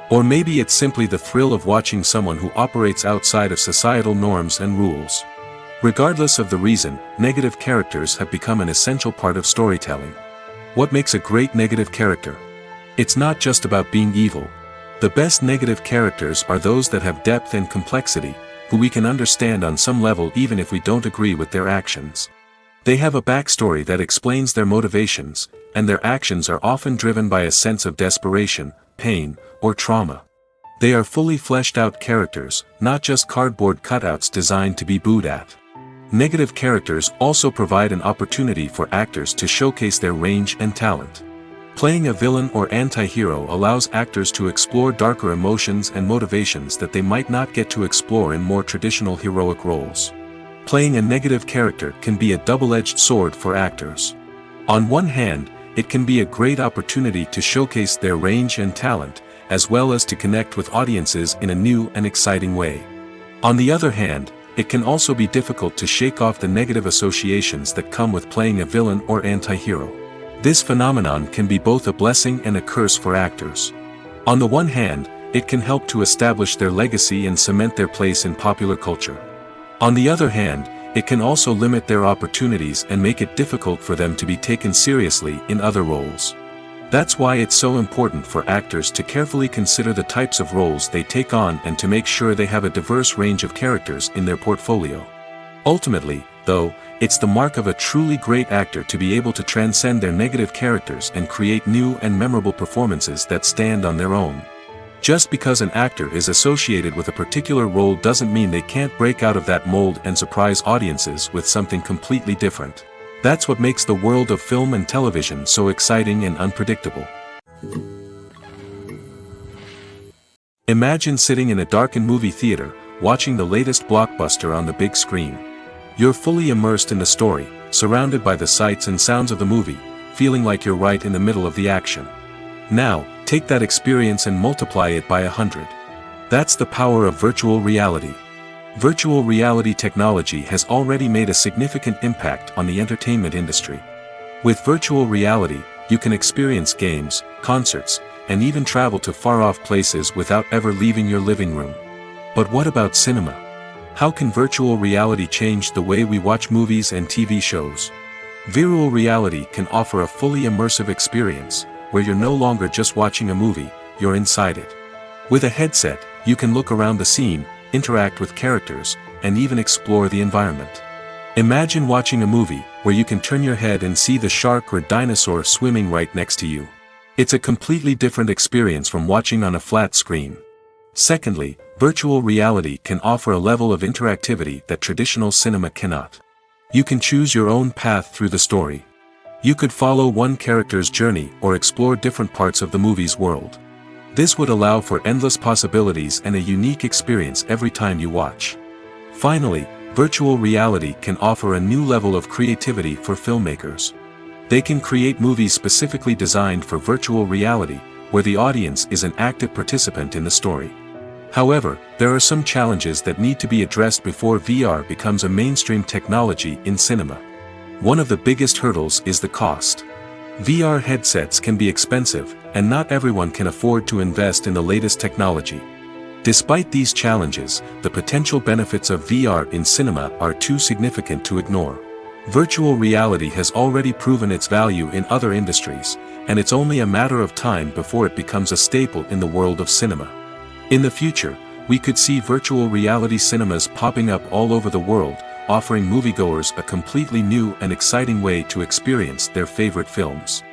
Or maybe it's simply the thrill of watching someone who operates outside of societal norms and rules. Regardless of the reason, negative characters have become an essential part of storytelling. What makes a great negative character? It's not just about being evil. The best negative characters are those that have depth and complexity, who we can understand on some level even if we don't agree with their actions. They have a backstory that explains their motivations, and their actions are often driven by a sense of desperation, pain, or trauma. They are fully fleshed out characters, not just cardboard cutouts designed to be booed at. Negative characters also provide an opportunity for actors to showcase their range and talent. Playing a villain or anti-hero allows actors to explore darker emotions and motivations that they might not get to explore in more traditional heroic roles. Playing a negative character can be a double-edged sword for actors. On one hand, it can be a great opportunity to showcase their range and talent, as well as to connect with audiences in a new and exciting way. On the other hand, it can also be difficult to shake off the negative associations that come with playing a villain or anti-hero. This phenomenon can be both a blessing and a curse for actors. On the one hand, it can help to establish their legacy and cement their place in popular culture. On the other hand, it can also limit their opportunities and make it difficult for them to be taken seriously in other roles. That's why it's so important for actors to carefully consider the types of roles they take on and to make sure they have a diverse range of characters in their portfolio. Ultimately, though, it's the mark of a truly great actor to be able to transcend their negative characters and create new and memorable performances that stand on their own. Just because an actor is associated with a particular role doesn't mean they can't break out of that mold and surprise audiences with something completely different. That's what makes the world of film and television so exciting and unpredictable. Imagine sitting in a darkened movie theater, watching the latest blockbuster on the big screen. You're fully immersed in the story, surrounded by the sights and sounds of the movie, feeling like you're right in the middle of the action. Now, take that experience and multiply it by 100. That's the power of virtual reality. Virtual reality technology has already made a significant impact on the entertainment industry. With virtual reality, you can experience games, concerts, and even travel to far-off places without ever leaving your living room. But what about cinema? How can virtual reality change the way we watch movies and TV shows? Virtual reality can offer a fully immersive experience, where you're no longer just watching a movie, you're inside it. With a headset, you can look around the scene, interact with characters, and even explore the environment. Imagine watching a movie, where you can turn your head and see the shark or dinosaur swimming right next to you. It's a completely different experience from watching on a flat screen. Secondly, virtual reality can offer a level of interactivity that traditional cinema cannot. You can choose your own path through the story. You could follow one character's journey or explore different parts of the movie's world. This would allow for endless possibilities and a unique experience every time you watch. Finally, virtual reality can offer a new level of creativity for filmmakers. They can create movies specifically designed for virtual reality, where the audience is an active participant in the story. However, there are some challenges that need to be addressed before VR becomes a mainstream technology in cinema. One of the biggest hurdles is the cost. VR headsets can be expensive, and not everyone can afford to invest in the latest technology. Despite these challenges, the potential benefits of VR in cinema are too significant to ignore. Virtual reality has already proven its value in other industries, and it's only a matter of time before it becomes a staple in the world of cinema. In the future, we could see virtual reality cinemas popping up all over the world, offering moviegoers a completely new and exciting way to experience their favorite films.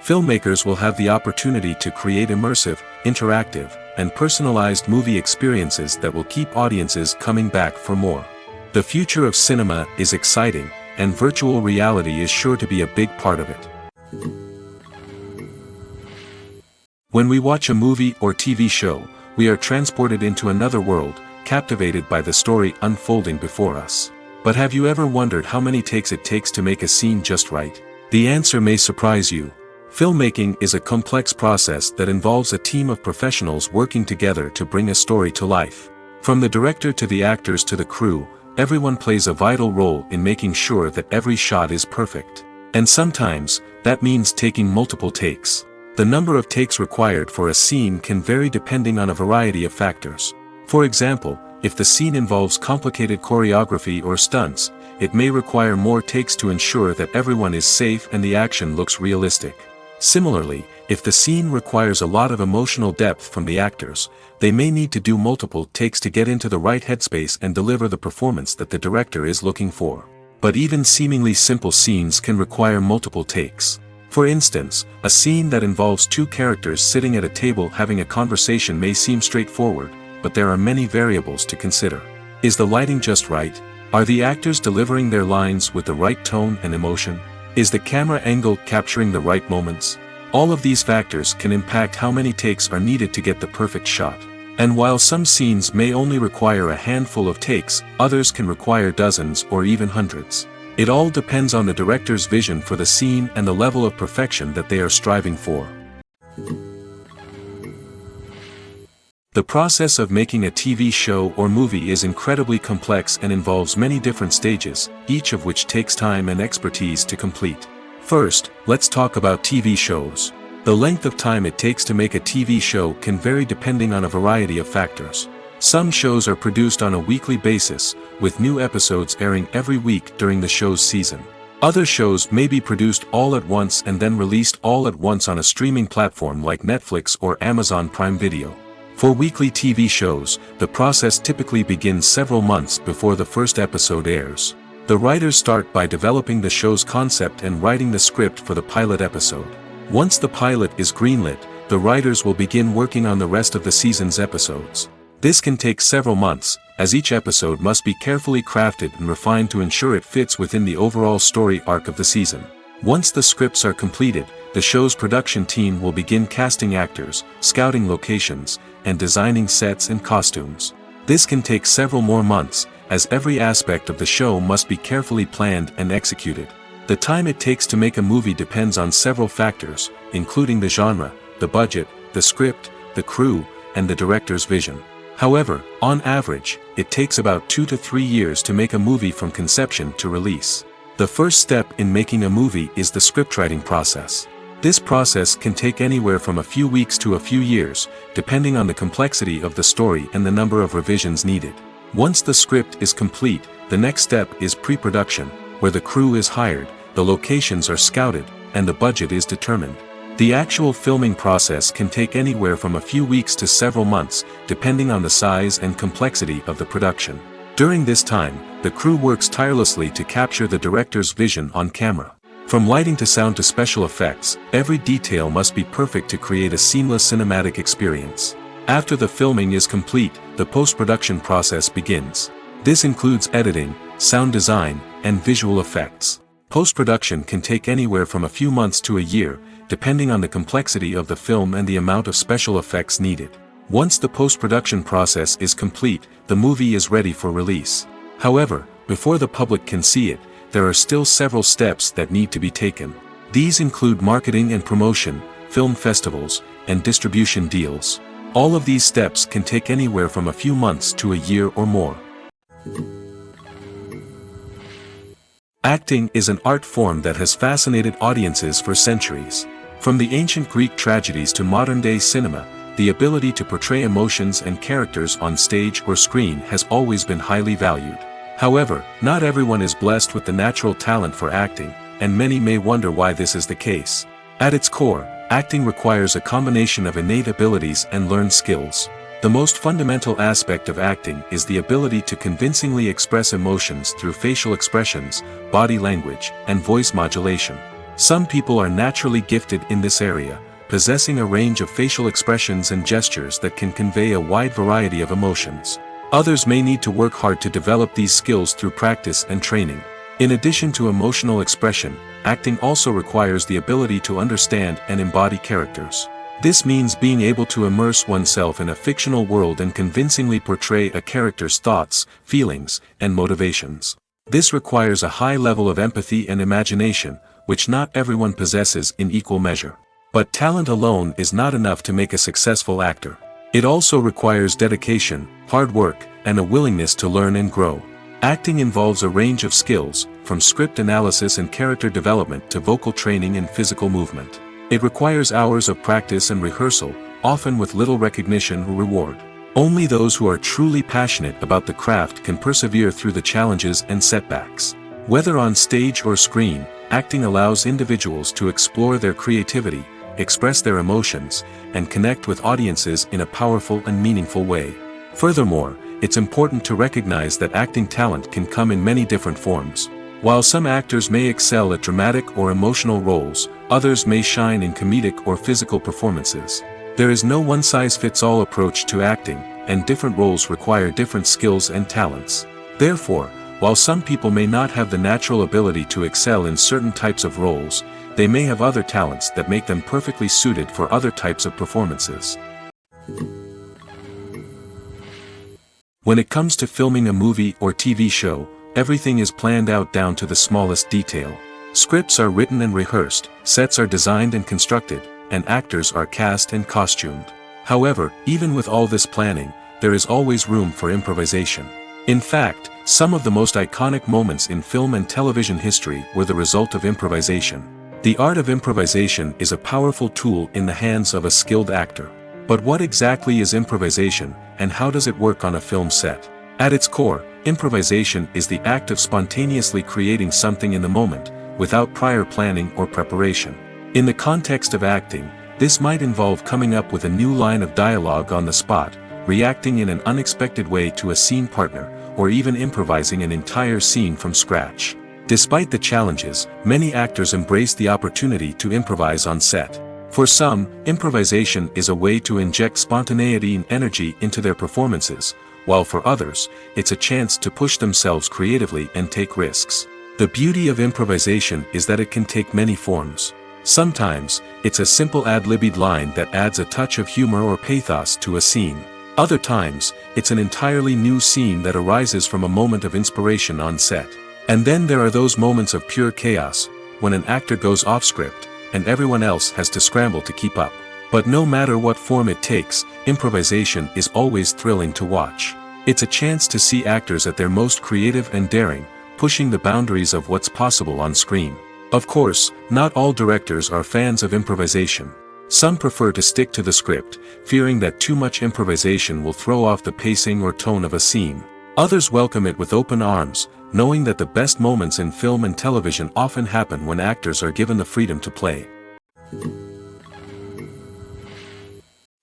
Filmmakers will have the opportunity to create immersive, interactive, and personalized movie experiences that will keep audiences coming back for more. The future of cinema is exciting, and virtual reality is sure to be a big part of it. When we watch a movie or TV show, we are transported into another world, captivated by the story unfolding before us. But have you ever wondered how many takes it takes to make a scene just right? The answer may surprise you. Filmmaking is a complex process that involves a team of professionals working together to bring a story to life. From the director to the actors to the crew, everyone plays a vital role in making sure that every shot is perfect. And sometimes, that means taking multiple takes. The number of takes required for a scene can vary depending on a variety of factors. For example, if the scene involves complicated choreography or stunts, it may require more takes to ensure that everyone is safe and the action looks realistic. Similarly, if the scene requires a lot of emotional depth from the actors, they may need to do multiple takes to get into the right headspace and deliver the performance that the director is looking for. But even seemingly simple scenes can require multiple takes. For instance, a scene that involves two characters sitting at a table having a conversation may seem straightforward, but there are many variables to consider. Is the lighting just right? Are the actors delivering their lines with the right tone and emotion? Is the camera angle capturing the right moments? All of these factors can impact how many takes are needed to get the perfect shot. And while some scenes may only require a handful of takes, others can require dozens or even hundreds. It all depends on the director's vision for the scene and the level of perfection that they are striving for. The process of making a TV show or movie is incredibly complex and involves many different stages, each of which takes time and expertise to complete. First, let's talk about TV shows. The length of time it takes to make a TV show can vary depending on a variety of factors. Some shows are produced on a weekly basis, with new episodes airing every week during the show's season. Other shows may be produced all at once and then released all at once on a streaming platform like Netflix or Amazon Prime Video. For weekly TV shows, the process typically begins several months before the first episode airs. The writers start by developing the show's concept and writing the script for the pilot episode. Once the pilot is greenlit, the writers will begin working on the rest of the season's episodes. This can take several months, as each episode must be carefully crafted and refined to ensure it fits within the overall story arc of the season. Once the scripts are completed, the show's production team will begin casting actors, scouting locations, and designing sets and costumes. This can take several more months, as every aspect of the show must be carefully planned and executed. The time it takes to make a movie depends on several factors, including the genre, the budget, the script, the crew, and the director's vision. However, on average, it takes about 2 to 3 years to make a movie from conception to release. The first step in making a movie is the scriptwriting process. This process can take anywhere from a few weeks to a few years, depending on the complexity of the story and the number of revisions needed. Once the script is complete, the next step is pre-production, where the crew is hired, the locations are scouted, and the budget is determined. The actual filming process can take anywhere from a few weeks to several months, depending on the size and complexity of the production. During this time, the crew works tirelessly to capture the director's vision on camera. From lighting to sound to special effects, every detail must be perfect to create a seamless cinematic experience. After the filming is complete, the post-production process begins. This includes editing, sound design, and visual effects. Post-production can take anywhere from a few months to a year, depending on the complexity of the film and the amount of special effects needed. Once the post-production process is complete, the movie is ready for release. However, before the public can see it, there are still several steps that need to be taken. These include marketing and promotion, film festivals, and distribution deals. All of these steps can take anywhere from a few months to a year or more. Acting is an art form that has fascinated audiences for centuries. From the ancient Greek tragedies to modern-day cinema, the ability to portray emotions and characters on stage or screen has always been highly valued. However, not everyone is blessed with the natural talent for acting, and many may wonder why this is the case. At its core, acting requires a combination of innate abilities and learned skills. The most fundamental aspect of acting is the ability to convincingly express emotions through facial expressions, body language, and voice modulation. Some people are naturally gifted in this area, possessing a range of facial expressions and gestures that can convey a wide variety of emotions. Others may need to work hard to develop these skills through practice and training. In addition to emotional expression, acting also requires the ability to understand and embody characters. This means being able to immerse oneself in a fictional world and convincingly portray a character's thoughts, feelings, and motivations. This requires a high level of empathy and imagination, which not everyone possesses in equal measure. But talent alone is not enough to make a successful actor. It also requires dedication, hard work, and a willingness to learn and grow. Acting involves a range of skills, from script analysis and character development to vocal training and physical movement. It requires hours of practice and rehearsal, often with little recognition or reward. Only those who are truly passionate about the craft can persevere through the challenges and setbacks. Whether on stage or screen, acting allows individuals to explore their creativity, express their emotions, and connect with audiences in a powerful and meaningful way. Furthermore, it's important to recognize that acting talent can come in many different forms. While some actors may excel at dramatic or emotional roles, others may shine in comedic or physical performances. There is no one-size-fits-all approach to acting, and different roles require different skills and talents. Therefore, while some people may not have the natural ability to excel in certain types of roles, they may have other talents that make them perfectly suited for other types of performances. When it comes to filming a movie or TV show, everything is planned out down to the smallest detail. Scripts are written and rehearsed, sets are designed and constructed, and actors are cast and costumed. However, even with all this planning, there is always room for improvisation. In fact, some of the most iconic moments in film and television history were the result of improvisation. The art of improvisation is a powerful tool in the hands of a skilled actor. But what exactly is improvisation, and how does it work on a film set? At its core, improvisation is the act of spontaneously creating something in the moment, without prior planning or preparation. In the context of acting, this might involve coming up with a new line of dialogue on the spot, reacting in an unexpected way to a scene partner, or even improvising an entire scene from scratch. Despite the challenges, many actors embrace the opportunity to improvise on set. For some, improvisation is a way to inject spontaneity and energy into their performances, while for others, it's a chance to push themselves creatively and take risks. The beauty of improvisation is that it can take many forms. Sometimes, it's a simple ad-libbed line that adds a touch of humor or pathos to a scene. Other times, it's an entirely new scene that arises from a moment of inspiration on set. And then there are those moments of pure chaos, when an actor goes off script, and everyone else has to scramble to keep up. But no matter what form it takes, improvisation is always thrilling to watch. It's a chance to see actors at their most creative and daring, pushing the boundaries of what's possible on screen. Of course, not all directors are fans of improvisation. Some prefer to stick to the script, fearing that too much improvisation will throw off the pacing or tone of a scene. Others welcome it with open arms, knowing that the best moments in film and television often happen when actors are given the freedom to play.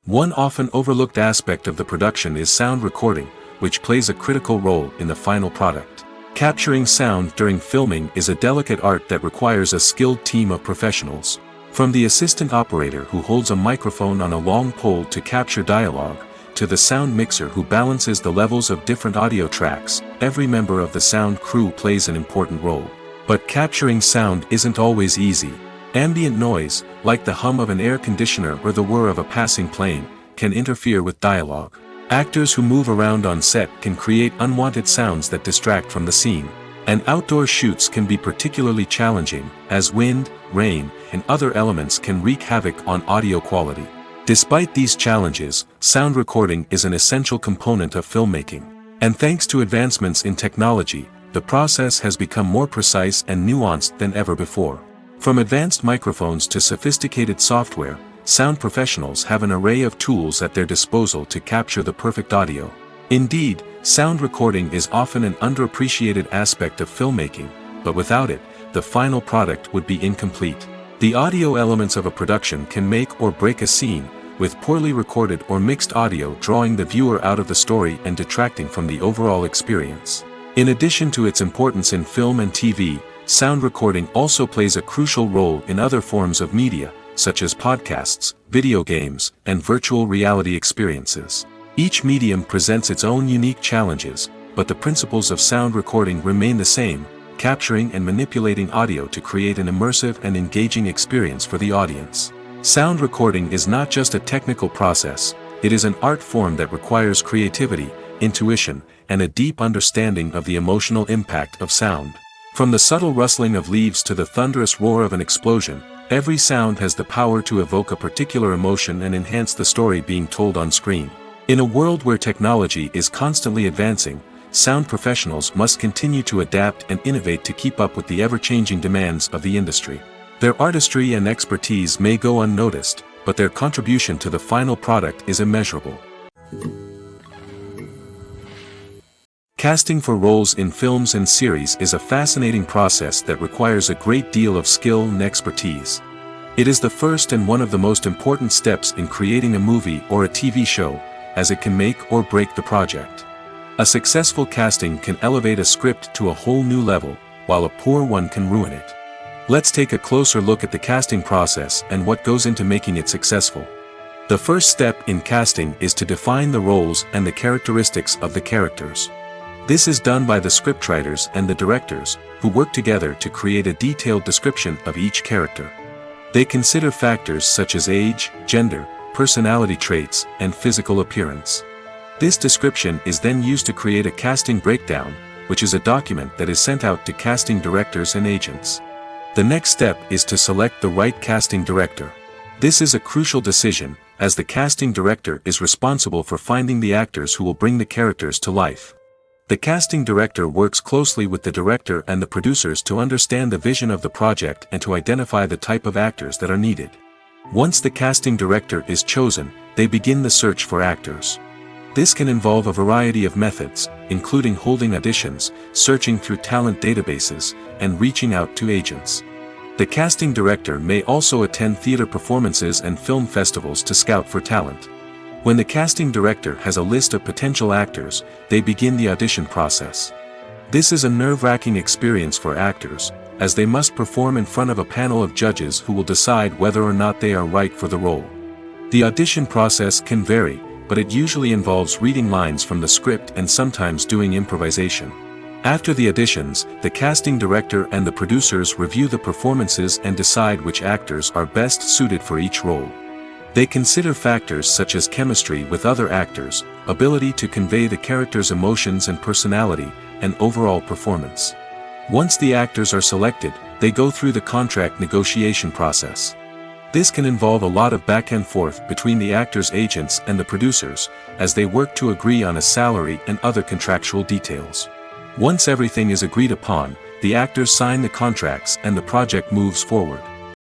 One often overlooked aspect of the production is sound recording, which plays a critical role in the final product. Capturing sound during filming is a delicate art that requires a skilled team of professionals. From the assistant operator who holds a microphone on a long pole to capture dialogue, to the sound mixer who balances the levels of different audio tracks, every member of the sound crew plays an important role. But capturing sound isn't always easy. Ambient noise, like the hum of an air conditioner or the whir of a passing plane, can interfere with dialogue. Actors who move around on set can create unwanted sounds that distract from the scene. And outdoor shoots can be particularly challenging, as wind, rain, and other elements can wreak havoc on audio quality. Despite these challenges, sound recording is an essential component of filmmaking. And thanks to advancements in technology, the process has become more precise and nuanced than ever before. From advanced microphones to sophisticated software, sound professionals have an array of tools at their disposal to capture the perfect audio. Indeed, sound recording is often an underappreciated aspect of filmmaking, but without it, the final product would be incomplete. The audio elements of a production can make or break a scene, with poorly recorded or mixed audio drawing the viewer out of the story and detracting from the overall experience. In addition to its importance in film and TV, sound recording also plays a crucial role in other forms of media, such as podcasts, video games, and virtual reality experiences. Each medium presents its own unique challenges, but the principles of sound recording remain the same, capturing and manipulating audio to create an immersive and engaging experience for the audience. Sound recording is not just a technical process, it is an art form that requires creativity, intuition, and a deep understanding of the emotional impact of sound. From the subtle rustling of leaves to the thunderous roar of an explosion, every sound has the power to evoke a particular emotion and enhance the story being told on screen. In a world where technology is constantly advancing, sound professionals must continue to adapt and innovate to keep up with the ever-changing demands of the industry. Their artistry and expertise may go unnoticed, but their contribution to the final product is immeasurable. Casting for roles in films and series is a fascinating process that requires a great deal of skill and expertise. It is the first and one of the most important steps in creating a movie or a TV show, as it can make or break the project. A successful casting can elevate a script to a whole new level, while a poor one can ruin it. Let's take a closer look at the casting process and what goes into making it successful. The first step in casting is to define the roles and the characteristics of the characters. This is done by the scriptwriters and the directors, who work together to create a detailed description of each character. They consider factors such as age, gender, personality traits, and physical appearance. This description is then used to create a casting breakdown, which is a document that is sent out to casting directors and agents. The next step is to select the right casting director. This is a crucial decision, as the casting director is responsible for finding the actors who will bring the characters to life. The casting director works closely with the director and the producers to understand the vision of the project and to identify the type of actors that are needed. Once the casting director is chosen, they begin the search for actors. This can involve a variety of methods, including holding auditions, searching through talent databases, and reaching out to agents. The casting director may also attend theater performances and film festivals to scout for talent. When the casting director has a list of potential actors, they begin the audition process. This is a nerve-wracking experience for actors, as they must perform in front of a panel of judges who will decide whether or not they are right for the role. The audition process can vary, but it usually involves reading lines from the script and sometimes doing improvisation. After the auditions, the casting director and the producers review the performances and decide which actors are best suited for each role. They consider factors such as chemistry with other actors, ability to convey the character's emotions and personality, and overall performance. Once the actors are selected, they go through the contract negotiation process. This can involve a lot of back and forth between the actors' agents and the producers, as they work to agree on a salary and other contractual details. Once everything is agreed upon, the actors sign the contracts and the project moves forward.